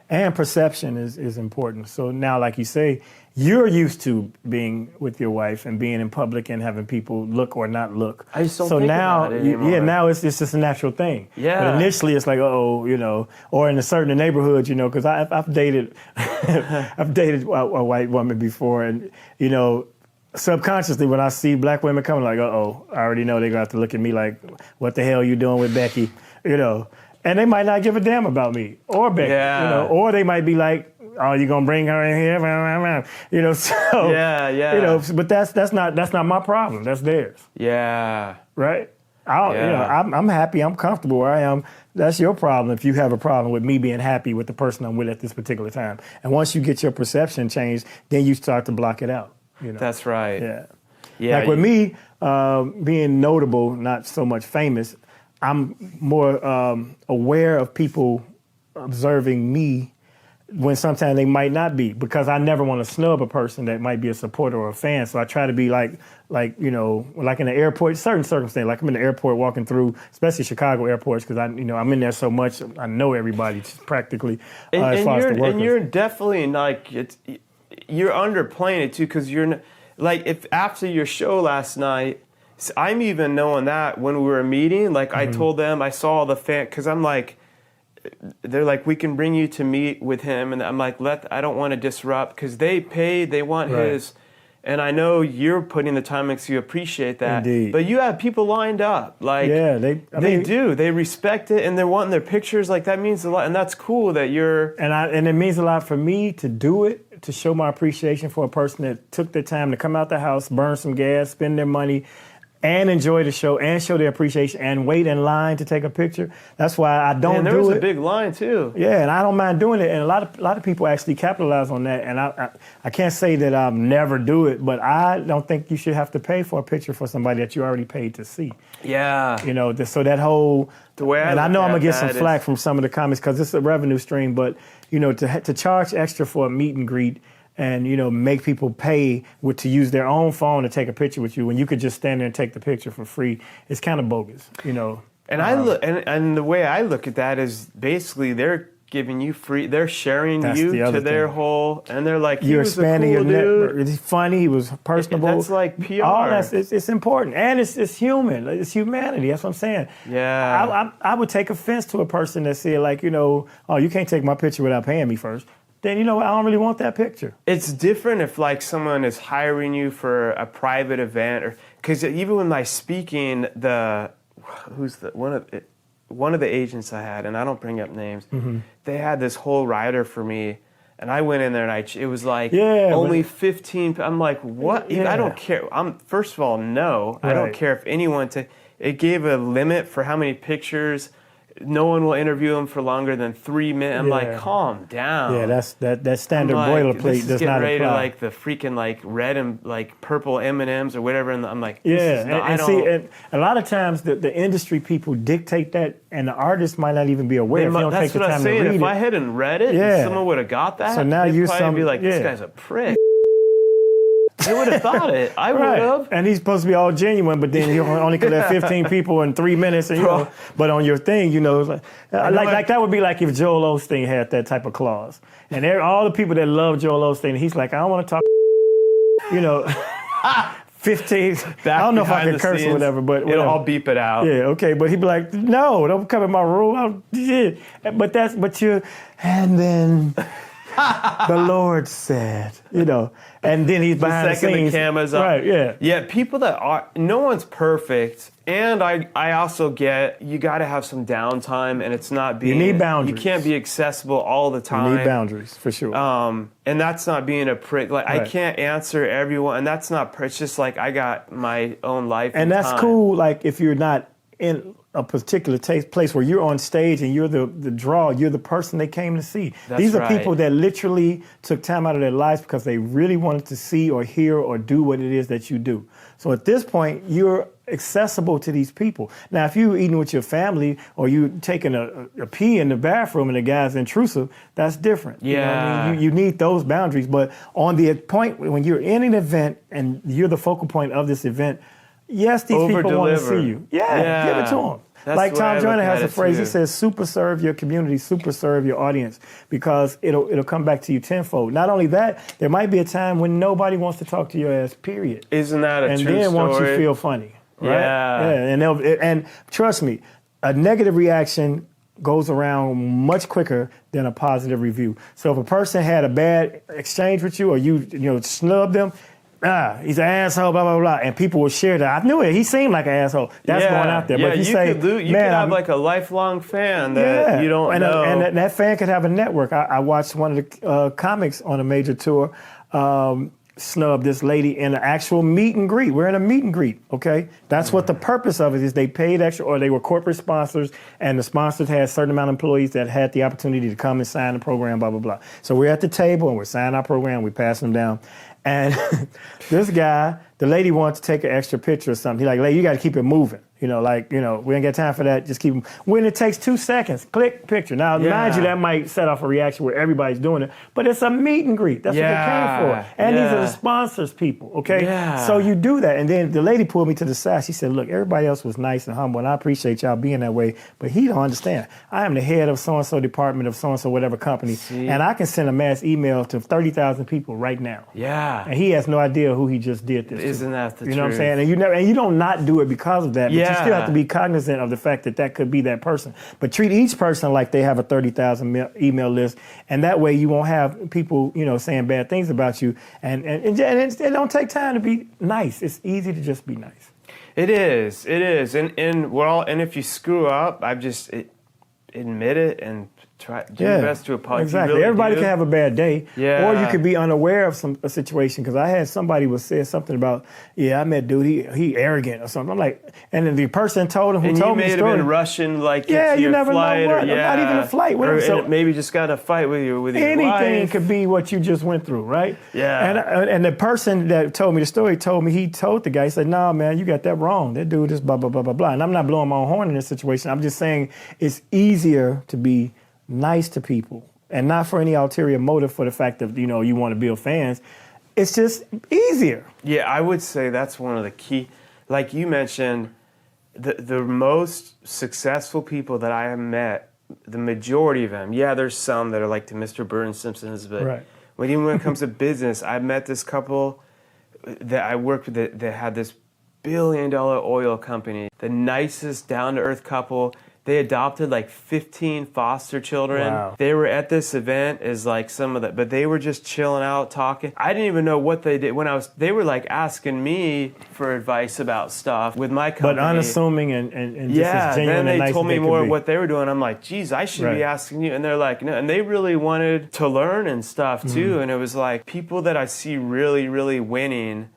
And perception is important. So now, like you say, you're used to being with your wife and being in public and having people look or not look. I just don't think about it anymore. Now it's just a natural thing. Yeah. But initially it's like, you know, or in a certain neighborhood, you know, because I've dated, I've dated a white woman before, and you know, subconsciously when I see black women coming, like, I already know they're gonna have to look at me like, what the hell you doing with Becky, you know. And they might not give a damn about me or Becky, you know, or they might be like, "Oh, you gonna bring her in here?" You know, so you know, but that's not my problem. That's theirs. Yeah. Right. You know, I'm happy. I'm comfortable where I am. That's your problem if you have a problem with me being happy with the person I'm with at this particular time. And once you get your perception changed, then you start to block it out. You know. That's right. Yeah. Yeah. Like with me being notable, not so much famous, I'm more aware of people observing me when sometimes they might not be, because I never want to snub a person that might be a supporter or a fan. So I try to be like you know, like in the airport, certain circumstances, like I'm in the airport walking through, especially Chicago airports, because I'm in there so much, I know everybody practically as far as the workers. And you're definitely like you're underplaying it too, because you're like, if after your show last night. I'm even knowing that when we were meeting, like I told them, I saw the fan, because I'm like, they're like, we can bring you to meet with him, and I'm like, I don't want to disrupt, because they paid, they want his, And I know you're putting the time in, so you appreciate that. Indeed. But you have people lined up. Like, yeah, they do. They respect it, and they're wanting their pictures. Like, that means a lot. And that's cool that you're... And it means a lot for me to do it, to show my appreciation for a person that took their time to come out the house, burn some gas, spend their money, and enjoy the show, and show their appreciation, and wait in line to take a picture. That's why I don't do it. And there was a big line, too. Yeah, and I don't mind doing it. And a lot of people actually capitalize on that. And I can't say that I'll never do it, but I don't think you should have to pay for a picture for somebody that you already paid to see. Yeah. You know, so that whole... The way and I know I'm going to get some is, flack from some of the comments because it's a revenue stream, but, you know, to charge extra for a meet and greet and, you know, make people pay to use their own phone to take a picture with you when you could just stand there and take the picture for free, it's kind of bogus, you know. And I look, and the way I look at that is basically they're giving you free, they're sharing you to their whole, and they're like, you're expanding your network. He's funny, he was personable. That's like PR. All it's important, and it's human. It's humanity. That's what I'm saying. Yeah. I would take offense to a person that said, like, you know, oh, you can't take my picture without paying me first. Then, you know, I don't really want that picture. It's different if, like, someone is hiring you for a private event, or because even with my speaking, one of the agents I had, and I don't bring up names, they had this whole rider for me, and I went in there and it was like only 15. I'm like, what? Yeah. I don't care. First of all, no, I don't care if anyone. It gave a limit for how many pictures. No one will interview him for longer than 3 minutes. I'm like, calm down. Yeah, that standard boilerplate does not apply. To like the freaking like red and like purple M&Ms or whatever, and I'm like, and a lot of times the industry people dictate that, and the artist might not even be aware if you don't take the time to read it. If I hadn't read it, and someone would have got that. So now you're probably be like, this guy's a prick. They would have thought it. I would have. And he's supposed to be all genuine, but then he only could have 15 people in 3 minutes. And, you know, but on your thing, you know, like that would be like if Joel Osteen had that type of clause. And all the people that love Joel Osteen, he's like, I don't want to talk, you know, 15. I don't know if I can curse or whatever, but I'll beep it out. Yeah, okay. But he'd be like, no, don't come in my room. And then... the Lord said, you know, and then he's behind the scenes. The camera's up. Right, yeah. Yeah, people that are, no one's perfect. And I also get, you got to have some downtime, and it's not being. You need boundaries. You can't be accessible all the time. You need boundaries, for sure. And that's not being a prick. Like, I can't answer everyone, and that's not, it's just like, I got my own life. And that's time. cool, like, if you're not in a particular place where you're on stage and you're the draw, you're the person they came to see. These are people that literally took time out of their lives because they really wanted to see or hear or do what it is that you do. So at this point, you're accessible to these people. Now, if you're eating with your family or you taking a pee in the bathroom and the guy's intrusive, that's different. Yeah. You know what I mean? You need those boundaries. But on the point when you're in an event and you're the focal point of this event, yes, these people want to see you. Yeah, give it to them. That's like Tom Joyner has a phrase. Too. He says, "Super serve your community, super serve your audience," because it'll come back to you tenfold. Not only that, there might be a time when nobody wants to talk to your ass. Period. Isn't that a true story? And then once you feel funny, right? Yeah. And trust me, a negative reaction goes around much quicker than a positive review. So if a person had a bad exchange with you, or you snubbed them. He's an asshole, blah, blah, blah. And people will share that. I knew it. He seemed like an asshole. That's going out there. Yeah, but if you could have like a lifelong fan that you don't know. And that fan could have a network. I watched one of the comics on a major tour snub this lady in an actual meet and greet. We're in a meet and greet, okay? That's what the purpose of it is. They paid extra, or they were corporate sponsors, and the sponsors had a certain amount of employees that had the opportunity to come and sign the program, blah, blah, blah. So we're at the table, and we're signing our program. We pass them down. And this guy, the lady wants to take an extra picture or something. He's like, lady, you got to keep it moving. We ain't got time for that. Just keep them. When it takes 2 seconds, click, picture. Now, mind you, that might set off a reaction where everybody's doing it, but it's a meet and greet. That's what they came for. And these are the sponsors, people, okay? Yeah. So you do that. And then the lady pulled me to the side. She said, look, everybody else was nice and humble, and I appreciate y'all being that way, but he don't understand. I am the head of so-and-so department of so-and-so whatever company, and I can send a mass email to 30,000 people right now. Yeah. Yeah. And he has no idea who he just did this Isn't to. that the You know what I'm truth? saying? And you don't not do it because of that, but you Yeah. still have to be cognizant of the fact that that could be that person. But treat each person like they have a 30,000 email list, and that way you won't have people, saying bad things about you. And it don't take time to be nice. It's easy to just be nice. It is. And if you screw up, admit it and do your best to apologize. Exactly. Really Everybody can have a bad day. Yeah. Or you could be unaware of a situation. Because I had somebody said something about, I met dude, he arrogant or something. I'm like, and then the person told him who and told you me may the story. have been rushing like Yeah, into you your never know flight what. or Not even a flight. Or, So and maybe just got in a fight with your anything wife. could be what you just went through, right? Yeah. And the person that told me the story told me, he told the guy, he said, nah, man, you got that wrong. That dude is blah, blah, blah, blah, blah. And I'm not blowing my own horn in this situation. I'm just saying it's easier to be nice to people. And not for any ulterior motive for the fact that, you want to build fans. It's just easier. Yeah, I would say that's one of the key. Like you mentioned, the most successful people that I have met, the majority of them, there's some that are like the Mr. Burns Simpsons, but Right. when it comes to business, I met this couple that I worked with that had this billion-dollar oil company, the nicest, down-to-earth couple. They adopted like 15 foster children. Wow. They were at this event as like but they were just chilling out, talking. I didn't even know what they did they were like asking me for advice about stuff with my company. But unassuming and just as genuine then they and nice told as me they could more be. what they were doing. I'm like, geez, I should Right. be asking you. And they're like, no. And they really wanted to learn and stuff too. Mm-hmm. And it was like people that I see really, really winning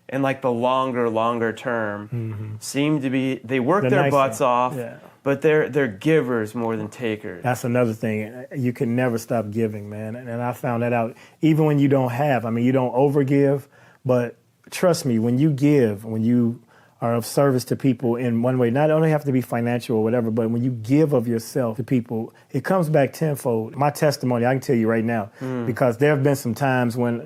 in like the longer term seem to be, they work The their nice butts one. off. Yeah. But they're givers more than takers. That's another thing. You can never stop giving, man. And I found that out. Even when you don't have, you don't overgive, but trust me, when you give, when you are of service to people in one way, not only have to be financial or whatever, but when you give of yourself to people, it comes back tenfold. My testimony, I can tell you right now, because there have been some times when,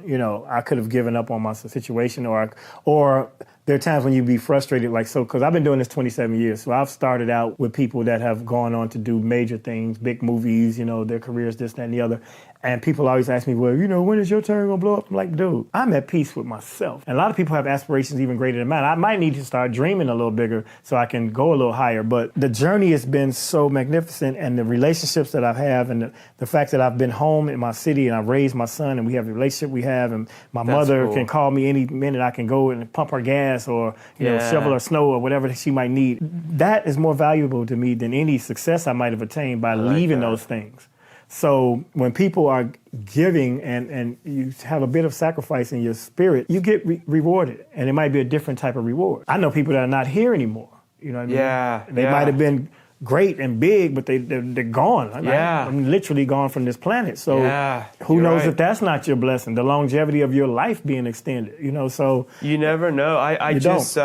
I could have given up on my situation or there are times when you be frustrated, because I've been doing this 27 years. So I've started out with people that have gone on to do major things, big movies, their careers, this, that, and the other. And people always ask me, well, when is your turn going to blow up? I'm like, dude, I'm at peace with myself. And a lot of people have aspirations even greater than mine. I might need to start dreaming a little bigger so I can go a little higher. But the journey has been so magnificent, and the relationships that I have, and the fact that I've been home in my city and I've raised my son, and we have the relationship we have, and my mother can call me any minute. I can go and pump her gas or shovel her snow or whatever she might need. That is more valuable to me than any success I might have attained by leaving those things. So when people are giving and you have a bit of sacrifice in your spirit, you get rewarded. And it might be a different type of reward. I know people that are not here anymore. You know what I mean? Yeah. They might have been great and big, but they're gone. I'm literally gone from this planet. So who knows if that's not your blessing, the longevity of your life being extended, so. You never know. I just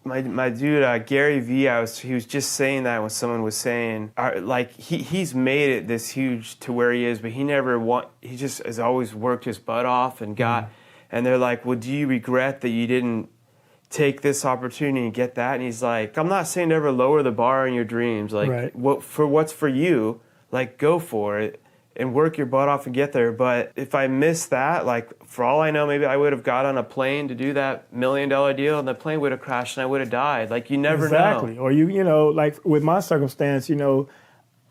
my dude Gary Vee, he was just saying that when someone was saying he's made it this huge to where he is, but he just has always worked his butt off and got and they're like, well, do you regret that you didn't take this opportunity and get that? And he's like, I'm not saying to ever lower the bar in your dreams, what's for you, go for it and work your butt off and get there. But if I miss that, for all I know, maybe I would have got on a plane to do that $1 million deal and the plane would have crashed and I would have died. You never know. Exactly. Or with my circumstance, a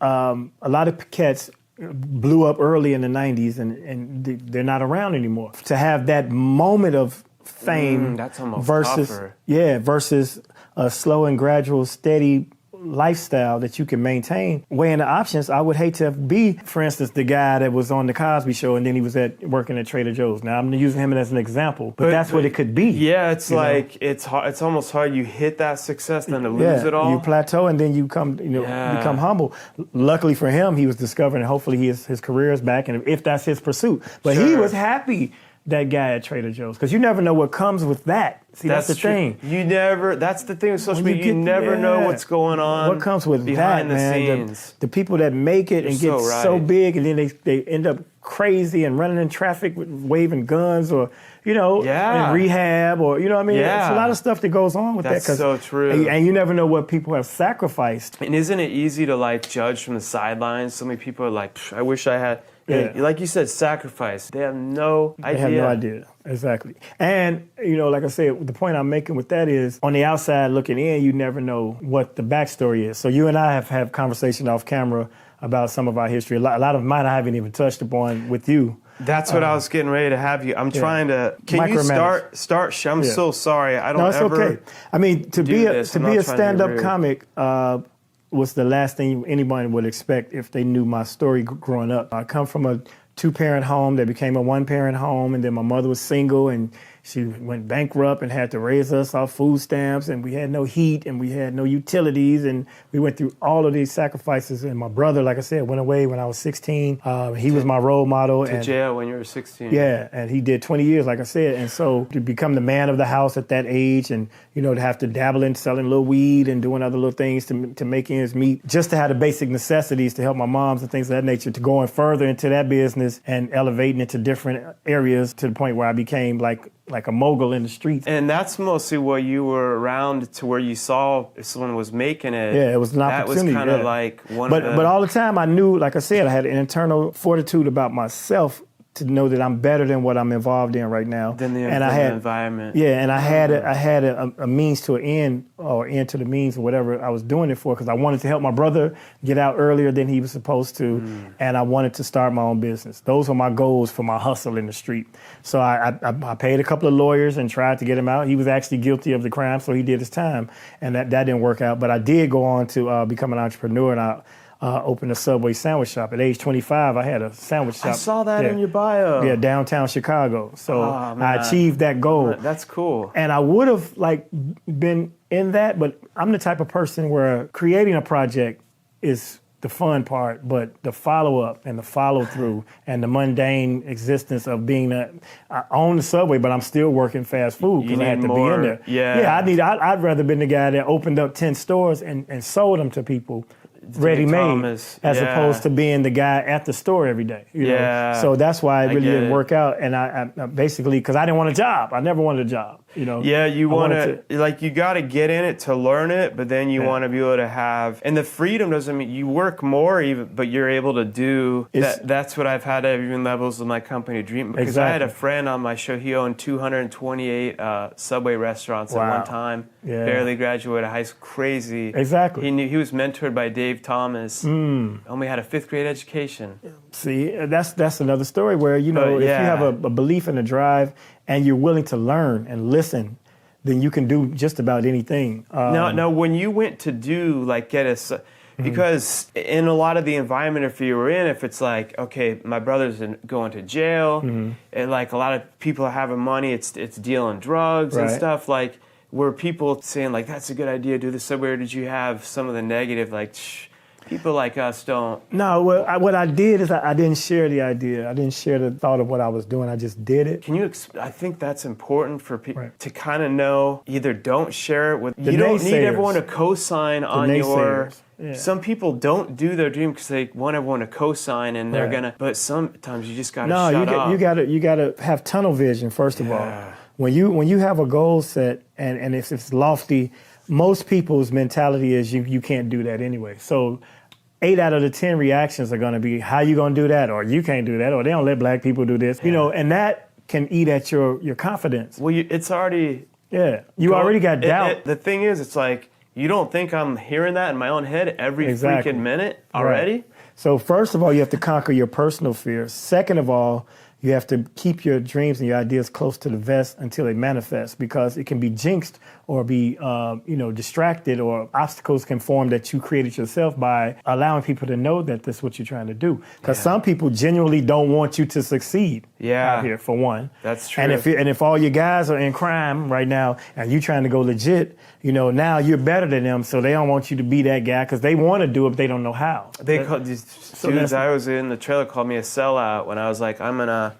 lot of cats blew up early in the 90s and they're not around anymore. To have that moment of fame that's almost versus tougher. Versus a slow and gradual, steady lifestyle that you can maintain. Weighing the options, I would hate to be, for instance, the guy that was on the Cosby Show and then he was working at Trader Joe's. Now I'm using him as an example, but that's what it could be. Yeah, it's it's hard. It's almost hard. You hit that success, then to lose it all. You plateau and then you become humble. Luckily for him, he was discovered, and hopefully his career is back, and if that's his pursuit. But he was happy. That guy at Trader Joe's, because you never know what comes with that. See, that's the thing. You never. That's the thing with social media. You never know what's going on. What comes with behind that, the man? scenes. The people that make it and get so big, and then they end up crazy and running in traffic with waving guns, or in rehab, or what I mean. Yeah. It's a lot of stuff that goes on with that. That's so true. And you never know what people have sacrificed. And isn't it easy to judge from the sidelines? So many people are like, I wish I had. Yeah. Like you said, sacrifice. They have no idea. They have no idea. Exactly. And, like I said, the point I'm making with that is on the outside looking in, you never know what the backstory is. So you and I have had conversation off camera about some of our history. A lot of mine I haven't even touched upon with you. That's what I was getting ready to have you. I'm trying to. Can you start? I'm so sorry. I don't No, it's ever. okay. I mean, to be a stand-up rude. comic was the last thing anybody would expect if they knew my story growing up. I come from a 2-parent home that became a 1-parent home, and then my mother was single and she went bankrupt and had to raise us off food stamps, and we had no heat and we had no utilities, and we went through all of these sacrifices. And my brother, like I said, went away when I was 16. He was my role model. To jail when you were 16. Yeah, and he did 20 years, like I said. And so to become the man of the house at that age, and to have to dabble in selling a little weed and doing other little things to make ends meet, just to have the basic necessities to help my moms and things of that nature, to going further into that business and elevating it to different areas to the point where I became like a mogul in the streets. And that's mostly what you were around to where you saw if someone was making it. Yeah, it was an opportunity. That was kind of like one of the... But all the time I knew, like I said, I had an internal fortitude about myself to know that I'm better than what I'm involved in right now. Than the environment. Yeah, and I had a means to an end, or end to the means, or whatever I was doing it for, because I wanted to help my brother get out earlier than he was supposed to, and I wanted to start my own business. Those were my goals for my hustle in the street. So I paid a couple of lawyers and tried to get him out. He was actually guilty of the crime, so he did his time, and that didn't work out. But I did go on to become an entrepreneur, and I opened a Subway sandwich shop. At age 25, I had a sandwich shop. I saw that in your bio. Yeah, downtown Chicago. So I achieved that goal. That's cool. And I would have been in that, but I'm the type of person where creating a project is the fun part, but the follow-up and the follow-through and the mundane existence of being I own the Subway, but I'm still working fast food because I had to be in there. Yeah. I'd rather been the guy that opened up 10 stores and sold them to people ready-made, as opposed to being the guy at the store every day. You know? So that's why it really didn't work out. And I basically, because I didn't want a job. I never wanted a job. Yeah, you want to, you got to get in it to learn it, but then you want to be able to have, and the freedom doesn't mean you work more, but you're able to do that. That's what I've had at even levels of my company dream. Because I had a friend on my show, he owned 228 Subway restaurants at one time. Barely graduated high school, crazy. Exactly. He was mentored by Dave Thomas. Only had a 5th grade education. See, that's another story where, if you have a belief and a drive and you're willing to learn and listen, then you can do just about anything. Now, when you went to do, because in a lot of the environment, if you were in, if it's like, okay, my brother's going to jail, and a lot of people are having money, it's dealing drugs and stuff, were people saying, that's a good idea, do this Subway, or did you have some of the negative, people like us don't? No, what I did is I didn't share the idea. I didn't share the thought of what I was doing. I just did it. Can you? I think that's important for people to kind of know. Either don't share it with. You don't need everyone to co-sign on your. Yeah. Some people don't do their dream because they want everyone to co-sign, and they're gonna. But sometimes you just gotta shut up. You gotta have tunnel vision first of all. When you have a goal set and if it's lofty, most people's mentality is you can't do that anyway. So 8 out of the 10 reactions are going to be, how you going to do that? Or you can't do that? Or they don't let black people do this. And that can eat at your confidence. Well, it's already... Yeah. You already got doubt. The thing is, it's you don't think I'm hearing that in my own head every freaking minute already? Right. So first of all, you have to conquer your personal fears. Second of all, you have to keep your dreams and your ideas close to the vest until they manifest, because it can be jinxed or be, distracted, or obstacles can form that you created yourself by allowing people to know that this is what you're trying to do. Because some people genuinely don't want you to succeed out here, for one. That's true. And if all your guys are in crime right now and you trying to go legit, now you're better than them, so they don't want you to be that guy because they want to do it, but they don't know how. They called these dudes I was in the trailer called me a sellout when I was like, I'm gonna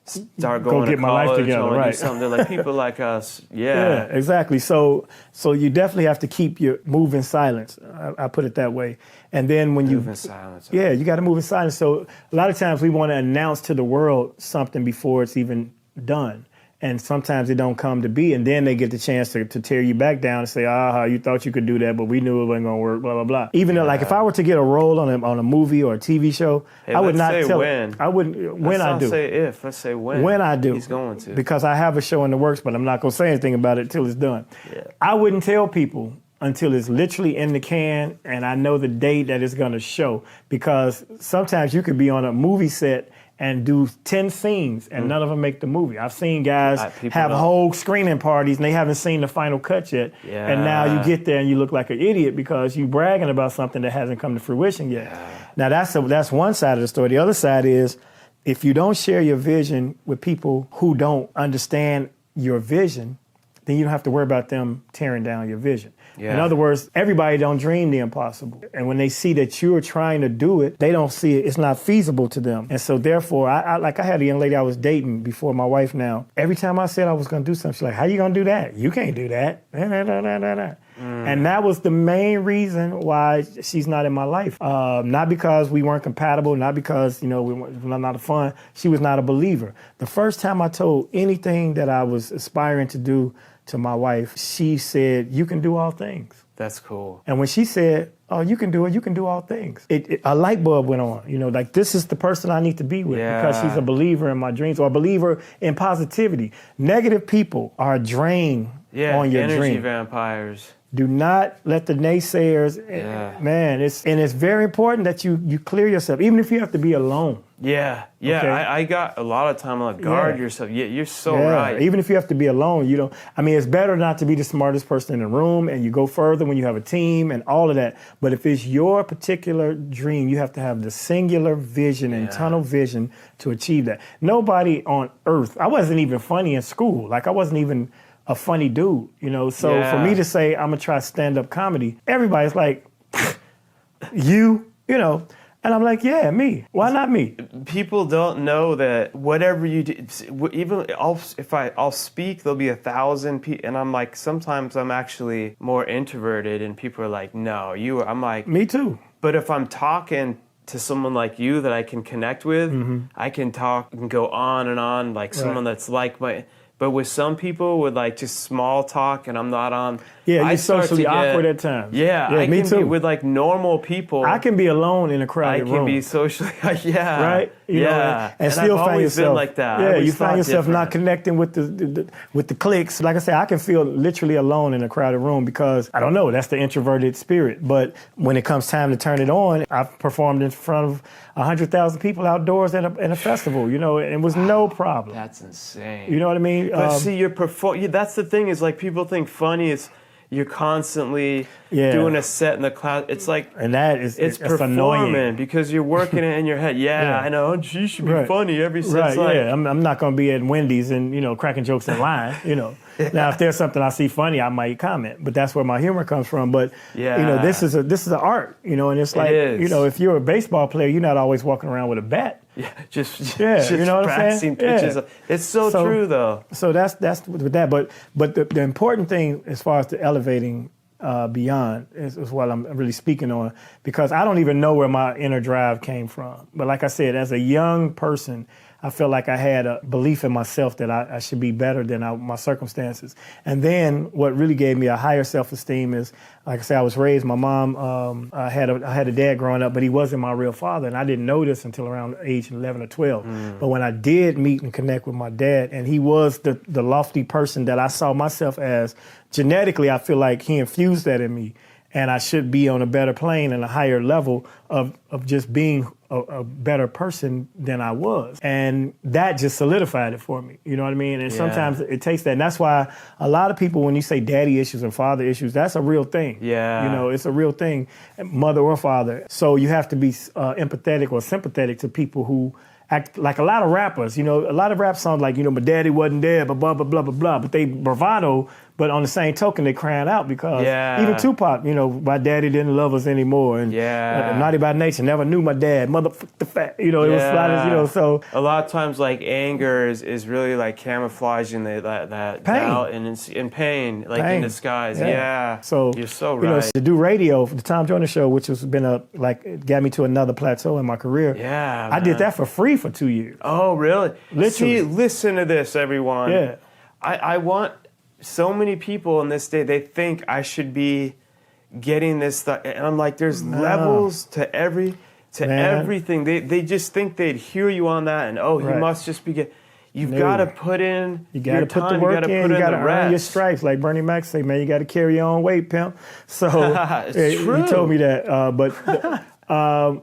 start going to college, my life together, right? Do something. They're like, people like us, yeah, exactly. So you definitely have to keep your move in silence. I put it that way. And then when move in silence, you got to move in silence. So a lot of times we want to announce to the world something before it's even done. and sometimes it don't come to be, and then they get the chance to tear you back down and say, you thought you could do that, but we knew it wasn't gonna work, blah, blah, blah. Even though, like, if I were to get a role on a movie or a TV show, I would not tell when. I wouldn't, when I do. Let's say if, let's say when. When I do. He's going to. Because I have a show in the works, but I'm not gonna say anything about it until it's done. Yeah. I wouldn't tell people until it's literally in the can and I know the date that it's gonna show, because sometimes you could be on a movie set and do 10 scenes and none of them make the movie. I've seen guys have whole screening parties and they haven't seen the final cut yet. Yeah. And now you get there and you look like an idiot because you bragging about something that hasn't come to fruition yet. Yeah. Now that's one side of the story. The other side is, if you don't share your vision with people who don't understand your vision, then you don't have to worry about them tearing down your vision. Yeah. In other words, everybody don't dream the impossible. And when they see that you're trying to do it, they don't see it. It's not feasible to them. And so therefore, I had a young lady I was dating before my wife now. Every time I said I was going to do something, she's like, how you going to do that? You can't do that. And that was the main reason why she's not in my life. Not because we weren't compatible, not because, we were not fun. She was not a believer. The first time I told anything that I was aspiring to do to my wife, she said, you can do all things. That's cool. And when she said, oh, you can do it, you can do all things, a light bulb went on. Like, this is the person I need to be with because she's a believer in my dreams, or a believer in positivity. Negative people are a drain on your dream. Energy vampires. Do not let the naysayers, man, it's very important that you clear yourself, even if you have to be alone. Yeah. Okay? I got a lot of time to guard yourself. Yeah, you're so right. Even if you have to be alone, it's better not to be the smartest person in the room, and you go further when you have a team and all of that. But if it's your particular dream, you have to have the singular vision and tunnel vision to achieve that. Nobody on earth, I wasn't even funny in school. Like, I wasn't even a funny dude, So for me to say I'm gonna try stand-up comedy, everybody's like, and I'm like, yeah, me. Why not me? People don't know that whatever you do, even if I'll speak, there'll be 1,000 people, and I'm like, sometimes I'm actually more introverted, and people are like, no, I'm like, me too. But if I'm talking to someone like you that I can connect with, I can talk and go on and on, like someone that's like my. But with some people, with like just small talk, and I'm not on. Yeah, you're socially awkward at times. Yeah, I me can too. Be with like normal people. I can be alone in a crowded room. I can be socially, right? And still I've find yourself been like that. Yeah, you find yourself not connecting with the cliques. Like I say, I can feel literally alone in a crowded room because I don't know. That's the introverted spirit. But when it comes time to turn it on, I've performed in front of 100,000 people outdoors at a festival. And it was no problem. That's insane. You know what I mean? But see, that's the thing, is like, people think funny is you're constantly doing a set in the cloud. It's like, and it's performing annoying because you're working it in your head. I know she should be funny every set. Right, I'm not going to be at Wendy's and cracking jokes in line. Now, if there's something I see funny, I might comment, but that's where my humor comes from. But this is an art. And it's like if you're a baseball player, you're not always walking around with a bat. Just you know what I'm practicing saying? pitches. It's so true, though. So that's with that. But the important thing as far as the elevating beyond is what I'm really speaking on, because I don't even know where my inner drive came from. But like I said, as a young person, I felt like I had a belief in myself that I should be better than my circumstances. And then what really gave me a higher self-esteem is, like I said, I was raised, my mom, I had a dad growing up, but he wasn't my real father. And I didn't know this until around age 11 or 12. But when I did meet and connect with my dad, and he was the lofty person that I saw myself as, genetically, I feel like he infused that in me. And I should be on a better plane and a higher level of just being a better person than I was. And that just solidified it for me. You know what I mean? And sometimes it takes that. And that's why a lot of people, when you say daddy issues and father issues, that's a real thing. Yeah. It's a real thing, mother or father. So you have to be empathetic or sympathetic to people who act like a lot of rappers. A lot of rap songs like, my daddy wasn't there, but blah, blah, blah, blah, blah. But they bravado. But on the same token, they crying out because even Tupac, my daddy didn't love us anymore. And Naughty by Nature, never knew my dad. Motherfucker the fat. It was a lot of, so. A lot of times, like, anger is really like camouflaging that pain. Doubt and pain, like in disguise. So you're so right. To do radio for the Tom Joyner Show, which has been it got me to another plateau in my career. Yeah, I did that for free for 2 years. Oh, really? Literally. See, listen to this, everyone. Yeah. I want so many people in this day, they think I should be getting this stuff. And I'm like, there's levels to everything. They just think they'd hear you on that and, you must just be you've got to put in You got to put the work in. You got to earn your stripes. Like Bernie Mac say, man, you got to carry your own weight, pimp. So true. He told me that.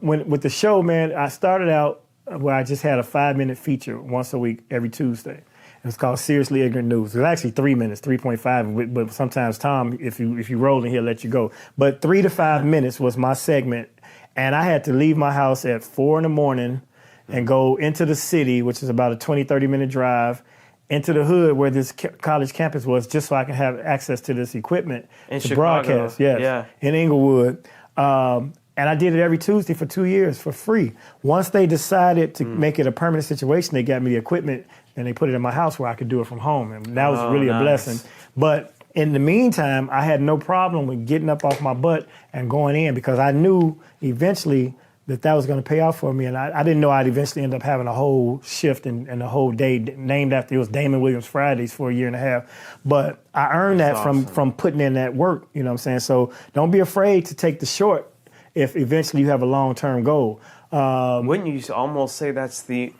When with the show, man, I started out where I just had a 5-minute feature once a week, every Tuesday. It was called Seriously Ignorant News. It was actually 3 minutes, 3.5, but sometimes Tom, if you roll in, he'll let you go. But 3 to 5 minutes was my segment, and I had to leave my house at 4 in the morning and go into the city, which is about a 20, 30-minute drive, into the hood where this college campus was, just so I can have access to this equipment in to Chicago. broadcast. Yes, in Inglewood. And I did it every Tuesday for 2 years for free. Once they decided to make it a permanent situation, they got me the equipment and they put it in my house where I could do it from home. And that was really a blessing. But in the meantime, I had no problem with getting up off my butt and going in because I knew eventually that was going to pay off for me. And I didn't know I'd eventually end up having a whole shift and a whole day named after, it was Damon Williams Fridays for a year and a half. But I earned that from putting in that work, you know what I'm saying? So don't be afraid to take the short if eventually you have a long-term goal. Wouldn't you almost say that's the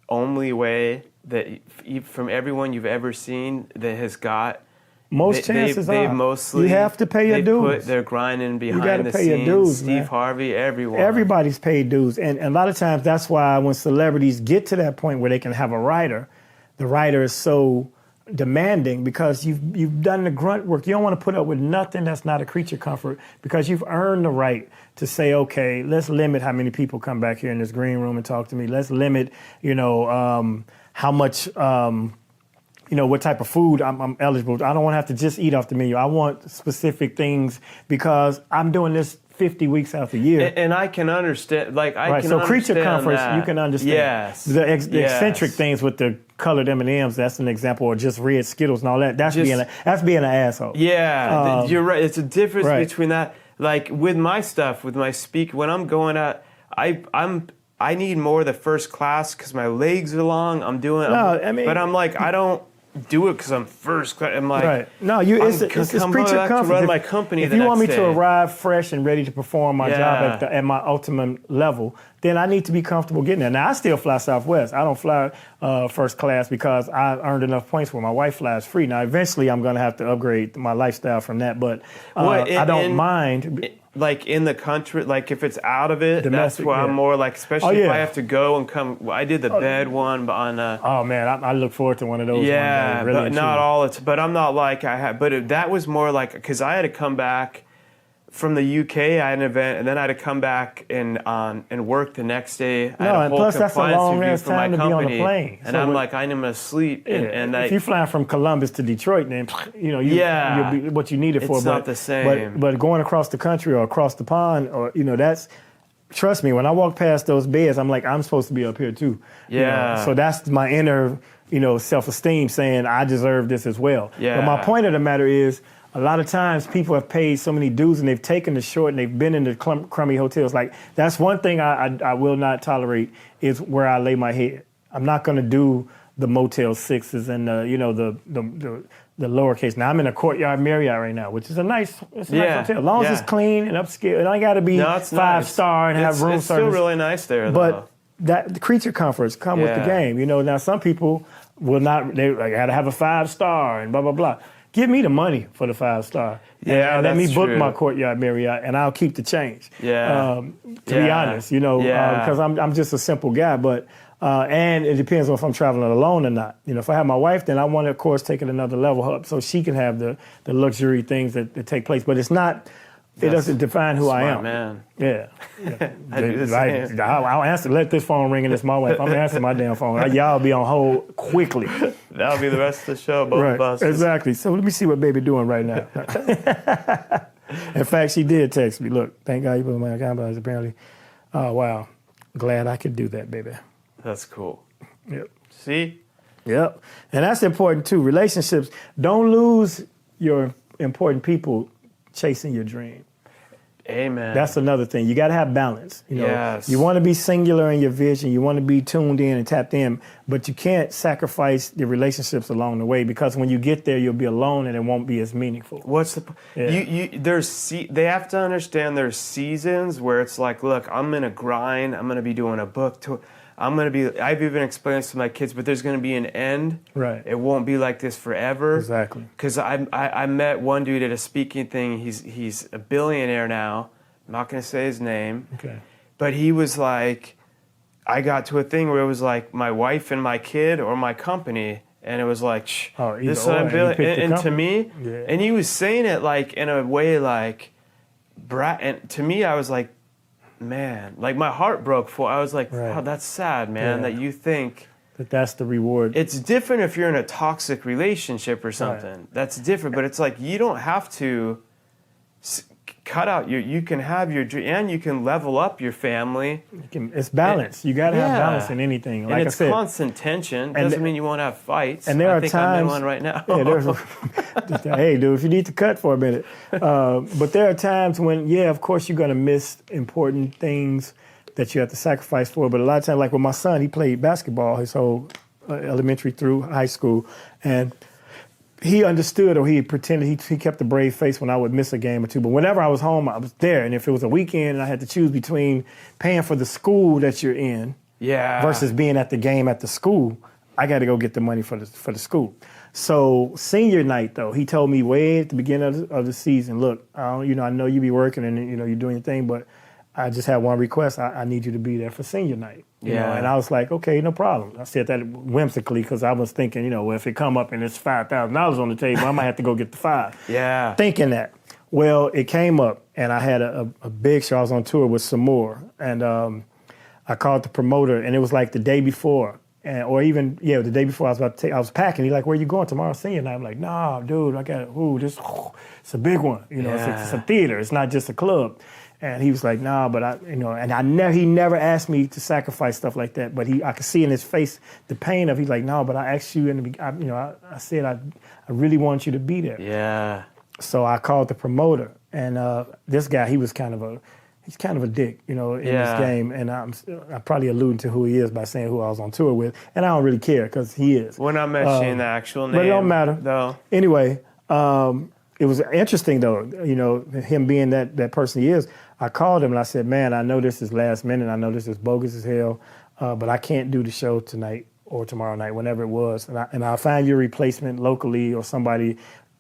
only way that from everyone you've ever seen that has got chances they are mostly you have to pay your dues. They're grinding behind you gotta the pay scenes. Your dues, Steve man. Harvey, everyone. Everybody's paid dues, and a lot of times that's why when celebrities get to that point where they can have a writer, the writer is so demanding because you've done the grunt work. You don't want to put up with nothing that's not a creature comfort because you've earned the right to say, okay, let's limit how many people come back here in this green room and talk to me. Let's limit, how much, what type of food I'm eligible. I don't want to have to just eat off the menu. I want specific things because I'm doing this 50 weeks out the year. And I can understand, So creature comforts, you can understand. Yes. The eccentric things with the colored M&Ms, that's an example, or just red Skittles and all that. That's being an asshole. Yeah, you're right. It's a difference between that. Like with my stuff, with my speak, when I'm going out, I need more of the first class because my legs are long. But I'm like, I don't do it because I'm first class. I'm like, right. No, it's creature comfort. To run my company if you want me to arrive fresh and ready to perform my job at my ultimate level, then I need to be comfortable getting there. Now, I still fly Southwest. I don't fly first class because I earned enough points where my wife flies free. Now, eventually, I'm going to have to upgrade my lifestyle from that, but I don't mind. Like in the country, like if it's out of it, domestic, that's why I'm more like, especially if I have to go and come. I did the bed one, but on. Oh man, I look forward to one of those. Yeah, one day, really but not all. But I'm not like I had. But that was more like because I had to come back from the UK. I had an event, and then I had to come back and work the next day. I had a whole plus that's a long review ass for my time to be company, on a plane. and I'm like, I'm gonna sleep. And if you fly from Columbus to Detroit, then you'll be what you need it for. It's not the same. But going across the country or across the pond, or that's. Trust me, when I walk past those beds, I'm like, I'm supposed to be up here too. Yeah. So that's my inner, self-esteem saying I deserve this as well. Yeah. But my point of the matter is, a lot of times people have paid so many dues and they've taken the short and they've been in the crummy hotels. Like, that's one thing I will not tolerate is where I lay my head. I'm not going to do the Motel 6s and the lowercase. Now, I'm in a Courtyard Marriott right now, which is a nice hotel. As long as it's clean and upscale. It ain't got to be 5-star and have room service. It's still really nice there, though. But the creature comforts come with the game. Now, some people will not, they got to have a 5-star and blah, blah, blah. Give me the money for the 5-star. Yeah, and let me book true. my Courtyard Marriott, and I'll keep the change. Yeah. To be honest, because I'm just a simple guy. But and it depends on if I'm traveling alone or not. If I have my wife, then I want to, of course, take it another level up so she can have the luxury things that take place. But it's not. It doesn't define who I am. Man. Yeah. I do the same. I'll answer. Let this phone ring and it's my wife. I'm gonna answer my damn phone. Y'all be on hold quickly. That'll be the rest of the show, both of us. Exactly. So let me see what baby doing right now. In fact, she did text me. Look, thank God you put my account balance. Apparently, oh wow, glad I could do that, baby. That's cool. Yep. See. Yep. And that's important too. Relationships. Don't lose your important people chasing your dream. Amen. That's another thing. You got to have balance. You know, Yes. you want to be singular in your vision. You want to be tuned in and tapped in, but you can't sacrifice the relationships along the way, because when you get there, you'll be alone and it won't be as meaningful. What's the they have to understand there's seasons where it's like, look, I'm gonna grind. I'm gonna be doing a book tour. I've even explained this to my kids, but there's going to be an end. Right. It won't be like this forever. Exactly. Because I met one dude at a speaking thing. He's a billionaire now. I'm not going to say his name. Okay. But he was like, I got to a thing where it was like my wife and my kid or my company. And it was like, this is what I'm building. And to me, and he was saying it like in a way like, and to me, I was like, man, like my heart broke for. I was like, wow, that's sad, man, that you think that's the reward. It's different if you're in a toxic relationship or something. Right. That's different, but it's like you don't have to cut out you can have your dream and you can level up your family. It's balance. You got to have balance in anything. Like and it's I said, constant tension. Doesn't mean you won't have fights. And there are times, I'm in one right now. Hey, dude, if you need to cut for a minute. But there are times when, of course, you're going to miss important things that you have to sacrifice for. But a lot of times, like with my son, he played basketball his whole elementary through high school, and he understood, or he pretended, he kept a brave face when I would miss a game or two. But whenever I was home, I was there. And if it was a weekend and I had to choose between paying for the school that you're in versus being at the game at the school, I got to go get the money for the school. So senior night, though, he told me way at the beginning of the season, look, I know you be working and you're doing your thing, but I just have one request. I need you to be there for senior night. You know? And I was like, okay, no problem. I said that whimsically because I was thinking, well, if it come up and it's $5,000 on the table, I might have to go get the $5,000. Thinking that. Well, it came up, and I had a big show. I was on tour with some more, and I called the promoter, and it was like the day before, the day before I was packing. He's like, where you going tomorrow senior night? I'm like, nah, dude, it's a big one. It's a theater. It's not just a club. And he was like, nah, but he never asked me to sacrifice stuff like that. But I could see in his face the pain of, he's like, no, but I asked you, I said I really want you to be there. Yeah. So I called the promoter, and this guy, he's kind of a dick, in this game. And I'm probably alluding to who he is by saying who I was on tour with. And I don't really care because he is. We're not mentioning the actual name. But it don't matter. Though. Anyway, it was interesting, though, him being that person he is. I called him and I said, man, I know this is last minute. I know this is bogus as hell, but I can't do the show tonight or tomorrow night, whenever it was. And I'll find you a replacement locally or somebody,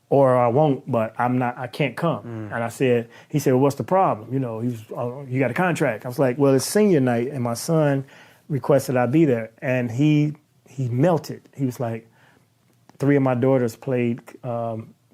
or I won't, but I can't come. And he said, well, what's the problem? You got a contract. I was like, well, it's senior night and my son requested I be there. And he melted. He was like, 3 of my daughters played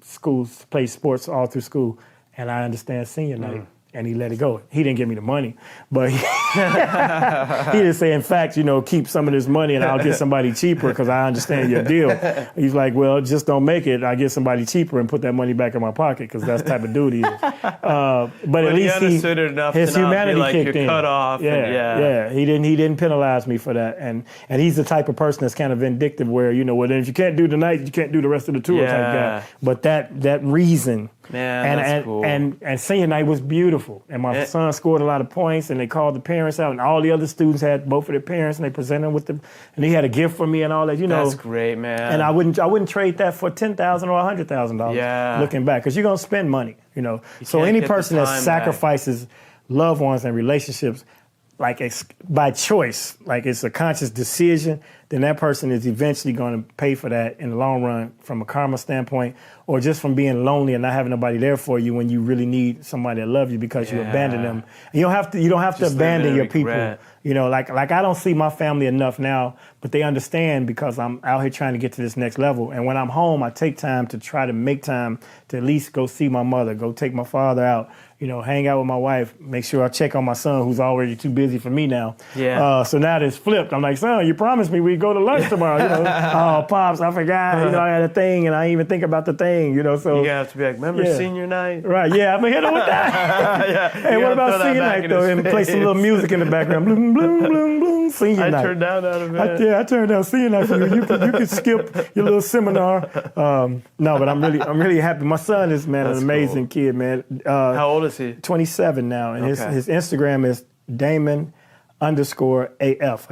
sports all through school, and I understand senior night. And he let it go. He didn't give me the money, but he didn't say, in fact, keep some of this money and I'll get somebody cheaper because I understand your deal. He's like, well, just don't make it. I get somebody cheaper and put that money back in my pocket because that's the type of dude he is. But at least he understood it enough his to not humanity be like kicked you're in. cut off. Yeah. He didn't penalize me for that. And he's the type of person that's kind of vindictive where, well, then if you can't do tonight, you can't do the rest of the tour type guy. But that reason. Man, that's cool. And senior night was beautiful. And my son scored a lot of points, and they called the parents out, and all the other students had both of their parents, and they presented them with them, and he had a gift for me and all that, That's great, man. And I wouldn't trade that for $10,000 or $100,000 looking back, because you're going to spend money, So any person that sacrifices loved ones and relationships, like it's by choice, like it's a conscious decision, then that person is eventually going to pay for that in the long run from a karma standpoint, or just from being lonely and not having nobody there for you when you really need somebody to love you because you abandoned them. You don't have to abandon your people. Like I don't see my family enough now, but they understand because I'm out here trying to get to this next level. And when I'm home, I take time to try to make time to at least go see my mother, go take my father out, hang out with my wife, make sure I check on my son who's already too busy for me now. So now it's flipped. I'm like, son, you promised me we'd go to lunch tomorrow. Oh, Pops, I forgot. I had a thing and I didn't even think about the thing, so. You have to be like, remember senior night? Right, I'm going to hit him with that. Hey, what about senior night, though? And play some little music in the background. Bloom, bloom, bloom, bloom. senior night. I turned down that event. I turned down senior night for you. You could skip your little seminar. No, but I'm really happy. My son is, man, an amazing kid, man. How old is he? 27 now, and his Instagram is Damon_AF. I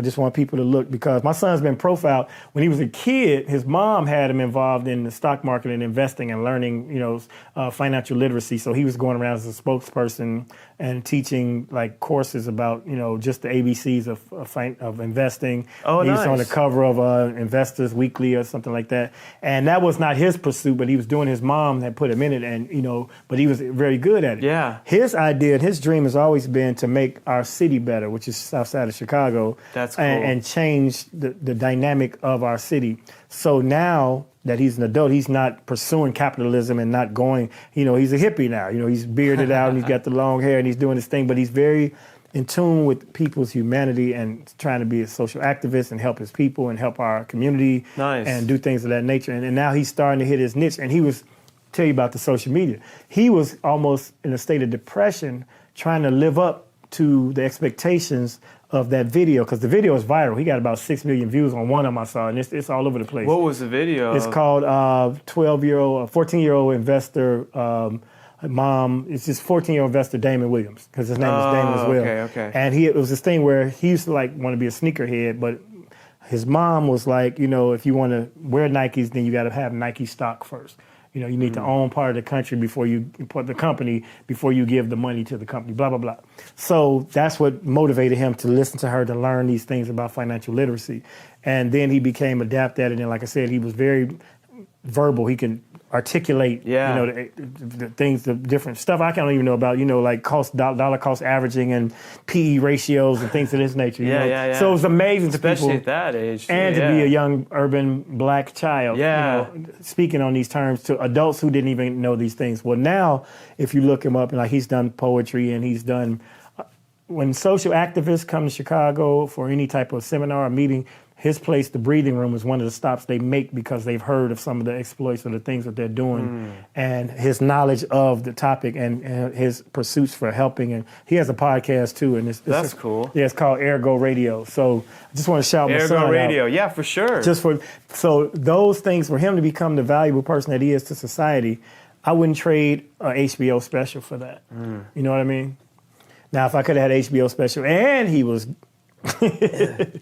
just want people to look because my son's been profiled. When he was a kid, his mom had him involved in the stock market and investing and learning, financial literacy. So he was going around as a spokesperson and teaching like courses about, just the ABCs of investing. Oh, he was nice. on the cover of Investors Weekly or something like that. And that was not his pursuit, but he was doing his mom had put him in it, and but he was very good at it. Yeah. His idea, his dream has always been to make our city better, which is south side of Chicago. That's cool. And change the dynamic of our city. So now that he's an adult, he's not pursuing capitalism and not going, he's a hippie now. He's bearded out and he's got the long hair and he's doing his thing, but he's very in tune with people's humanity and trying to be a social activist and help his people and help our community. Nice. And do things of that nature. And now he's starting to hit his niche. And he was, tell you about the social media, he was almost in a state of depression trying to live up to the expectations of that video, because the video is viral. He got about 6 million views on one of them I saw, and it's all over the place. What was the video? It's called 14-year-old investor mom. It's just 14-year-old investor Damon Williams, because his name is Damon as well. Okay. And it was this thing where he used to want to be a sneakerhead, but his mom was like, if you want to wear Nikes, then you got to have Nike stock first. You need to own part of the country before you put the company, before you give the money to the company, blah, blah, blah. So that's what motivated him to listen to her, to learn these things about financial literacy. And then he became adept at it. And like I said, he was very verbal. He can articulate, the things, the different stuff I can't even know about, like dollar cost averaging and PE ratios and things of this nature. Yeah. So it was amazing especially to at people. that age. And to be a young urban black child, speaking on these terms to adults who didn't even know these things. Well, now, if you look him up, and he's done poetry and he's done, when social activists come to Chicago for any type of seminar or meeting, his place, the breathing room, is one of the stops they make because they've heard of some of the exploits or the things that they're doing, and his knowledge of the topic and his pursuits for helping. And he has a podcast too, and that's cool. Yeah, it's called Ergo Radio. So I just want to shout my son out. Ergo Radio, yeah, for sure. So those things, for him to become the valuable person that he is to society, I wouldn't trade an HBO special for that. You know what I mean? Now, if I could have had HBO special and he was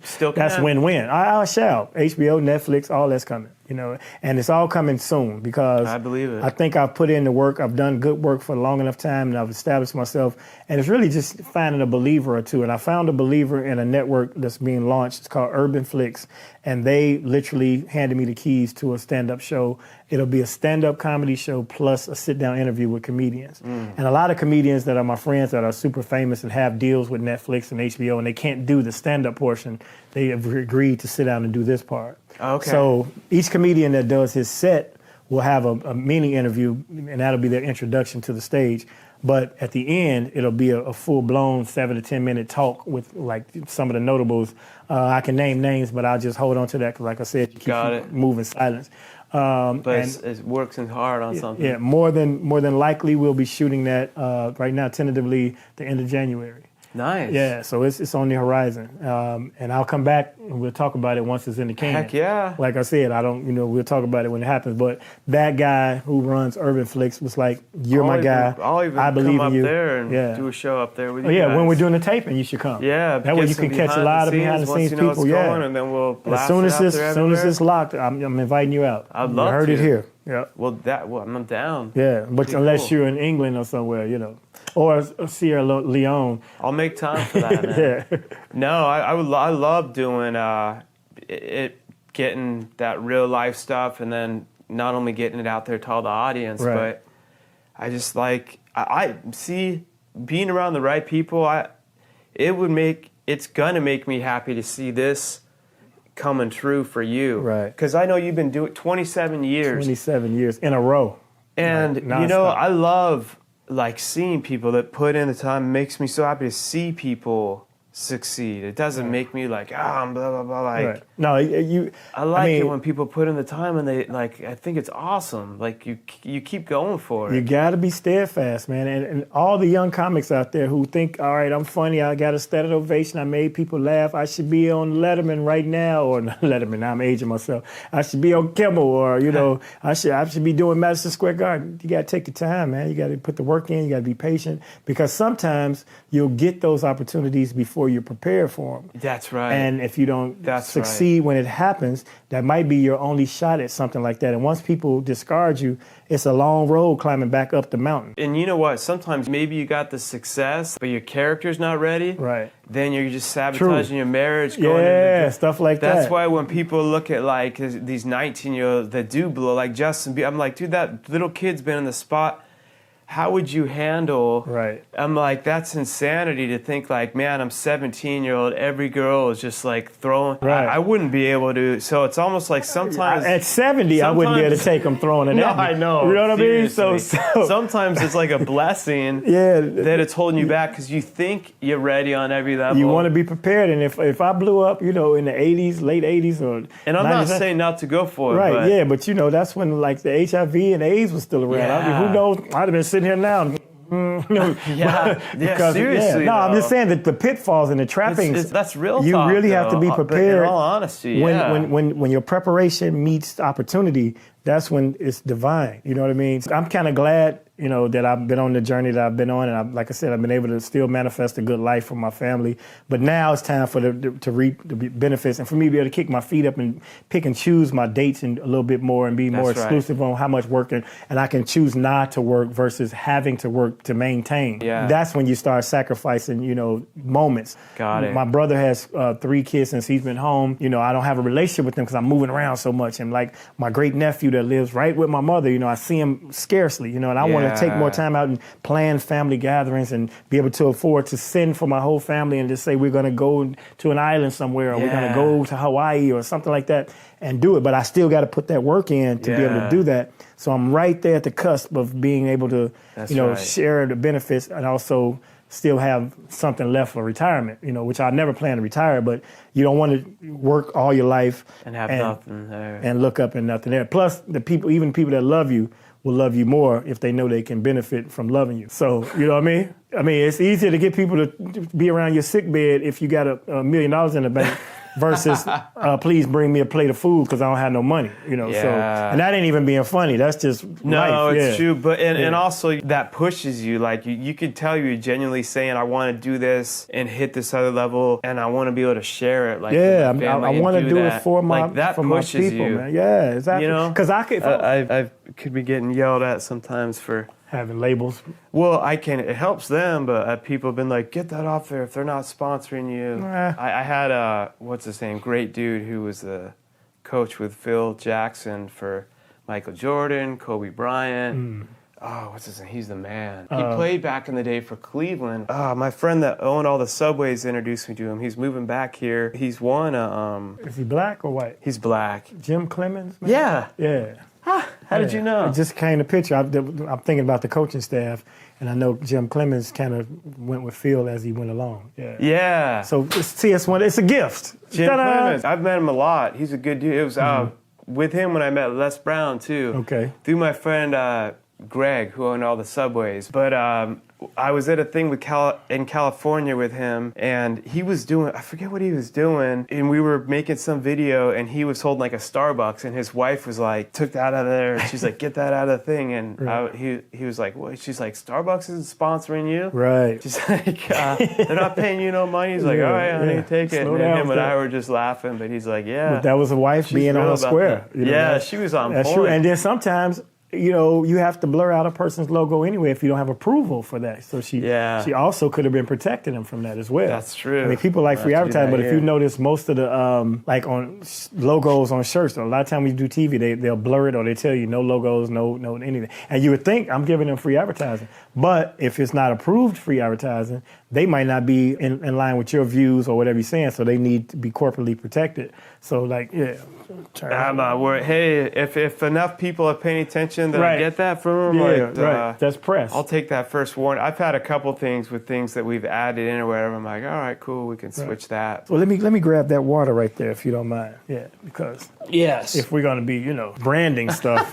Still that's win-win. I shall. HBO, Netflix, all that's coming, and it's all coming soon because I believe it. I think I've put in the work. I've done good work for a long enough time, and I've established myself. And it's really just finding a believer or two. And I found a believer in a network that's being launched. It's called Urban Flicks, and they literally handed me the keys to a stand-up show. It'll be a stand-up comedy show plus a sit-down interview with comedians. And a lot of comedians that are my friends that are super famous and have deals with Netflix and HBO, and they can't do the stand-up portion, they have agreed to sit down and do this part. Okay. So each comedian that does his set will have a mini interview, and that'll be their introduction to the stage. But at the end, it'll be a full-blown 7 to 10 minute talk with like some of the notables. I can name names, but I'll just hold on to that because, like I said, you keep moving silence. But it's working hard on something. Yeah, more than likely we'll be shooting that right now, tentatively the end of January. Nice. Yeah, so it's on the horizon. And I'll come back and we'll talk about it once it's in the can. Heck yeah. Like I said, we'll talk about it when it happens. But that guy who runs Urban Flicks was like, you're my guy. I'll even I believe come up in you. there and do a show up there with you guys. guys. When we're doing the taping, you should come. Yeah. That way you can catch a lot of behind the scenes people. Going, and then we'll blast as soon as it's locked, I'm inviting you out. I'd love to. You heard it here. Yeah. Well, I'm down. Yeah, but unless you're in England or somewhere, or Sierra Leone. I'll make time for that, man. Yeah. No, I love doing getting that real life stuff, and then not only getting it out there to all the audience, but I just I see being around the right people. It's gonna make me happy to see this coming true for you, right? Because I know you've been doing 27 years. 27 years in a row. And I love seeing people that put in the time. It makes me so happy to see people succeed. It doesn't make me like, I'm blah, blah, blah. Like, right. No, I like it when people put in the time and they like, I think it's awesome. Like you keep going for it. You got to be steadfast, man. And all the young comics out there who think, all right, I'm funny, I got a standing ovation, I made people laugh, I should be on Letterman right now, or not Letterman, now I'm aging myself. I should be on Kimmel, or, you know, I should be doing Madison Square Garden. You got to take your time, man. You got to put the work in, you got to be patient, because sometimes you'll get those opportunities before you're prepared for them. That's right. And if you don't succeed when it happens, that might be your only shot at something like that. And once people discard you, it's a long road climbing back up the mountain. And you know what? Sometimes maybe you got the success, but your character's not ready. Right. Then you're just sabotaging your marriage. Stuff like that. That's why when people look at like these 19-year-olds that do blow, like Justin Bieber, I'm like, dude, that little kid's been in the spot. How would you handle? Right. I'm like, that's insanity to think like, man, I'm 17-year-old. Every girl is just like throwing. Right. I wouldn't be able to. So it's almost like sometimes. At 70, I wouldn't be able to take them throwing it No, at me. I know. You know what seriously. I mean? So sometimes it's like a blessing that it's holding you back because you think you're ready on every level. You want to be prepared. And if I blew up, you know, in the 80s, late 80s, or and I'm not saying not to go for it. Right, but you know, that's when like the HIV and AIDS was still around. I mean, who knows? I'd have been sitting here now. Seriously. No, I'm just saying that the pitfalls and the trappings. That's real. You talk, really have to be prepared. In all honesty, when your preparation meets opportunity, that's when it's divine. You know what I mean? So I'm kind of glad, you know, that I've been on the journey that I've been on, and like I said, I've been able to still manifest a good life for my family. But now it's time for to reap the benefits, and for me to be able to kick my feet up and pick and choose my dates and a little bit more, and be more exclusive on how much work, and I can choose not to work versus having to work to maintain. Yeah. That's when you start sacrificing, you know, moments. Got it. My brother has 3 kids since he's been home. You know, I don't have a relationship with them because I'm moving around so much. And like my great nephew that lives right with my mother, you know, I see him scarcely, you know, and I want to take more time out and plan family gatherings and be able to afford to send for my whole family and just say we're going to go to an island somewhere, or we're going to go to Hawaii or something like that and do it. But I still got to put that work in to be able to do that. So I'm right there at the cusp of being able to, share the benefits and also still have something left for retirement, you know, which I never plan to retire, but you don't want to work all your life and have nothing there and look up and nothing there. Plus, even people that love you will love you more if they know they can benefit from loving you. So, you know what I mean? I mean, it's easier to get people to be around your sick bed if you got $1 million in the bank versus please bring me a plate of food because I don't have no money, you know. So, and that ain't even being funny. That's just life. It's true. But and also that pushes you. Like you could tell you're genuinely saying, I want to do this and hit this other level, and I want to be able to share it. Like I want to do it for my my people, you. man. Yeah, exactly. You know, because I could be getting yelled at sometimes for having labels. Well, it helps them, but people have been like, get that off there if they're not sponsoring you. I had what's his name, great dude who was the coach with Phil Jackson for Michael Jordan, Kobe Bryant. Oh, what's his name? He's the man. He played back in the day for Cleveland. My friend that owned all the Subways introduced me to him. He's moving back here. He's won Is he black or white? He's black. Jim Clemens? Man? Yeah. How did you know? It just came to picture. I'm thinking about the coaching staff, and I know Jim Clemens kind of went with Phil as he went along. Yeah. So see, it's a gift. Jim Clemens. I've met him a lot. He's a good dude. It was with him when I met Les Brown too. Okay. Through my friend Greg, who owned all the Subways. But I was at a thing in California with him, and he was doing, I forget what he was doing, and we were making some video, and he was holding like a Starbucks, and his wife was like, took that out of there, and she's like, get that out of the thing, and he was like, what? She's like, Starbucks isn't sponsoring you? Right. She's like, they're not paying you no money. He's like, all right, honey, take it. And him and I were just laughing, but he's like, But that was a wife being on her square. You know, she was on point. True. And then sometimes, you know, you have to blur out a person's logo anyway if you don't have approval for that. So she also could have been protecting him from that as well. That's true. I mean, people like free advertising, but if you notice most of the, like on logos on shirts, a lot of times when you do TV, they'll blur it or they tell you no logos, no anything. And you would think I'm giving them free advertising. But if it's not approved free advertising, they might not be in line with your views or whatever you're saying, so they need to be corporately protected. So, like, hey, if enough people are paying attention mention that I Right. get that from him. Yeah, like, right. That's press. I'll take that first warning. I've had a couple things with things that we've added in or whatever. I'm like, all right, cool, we can switch that. Well, let me grab that water right there, if you don't mind. Yeah, because Yes. if we're gonna be, branding stuff,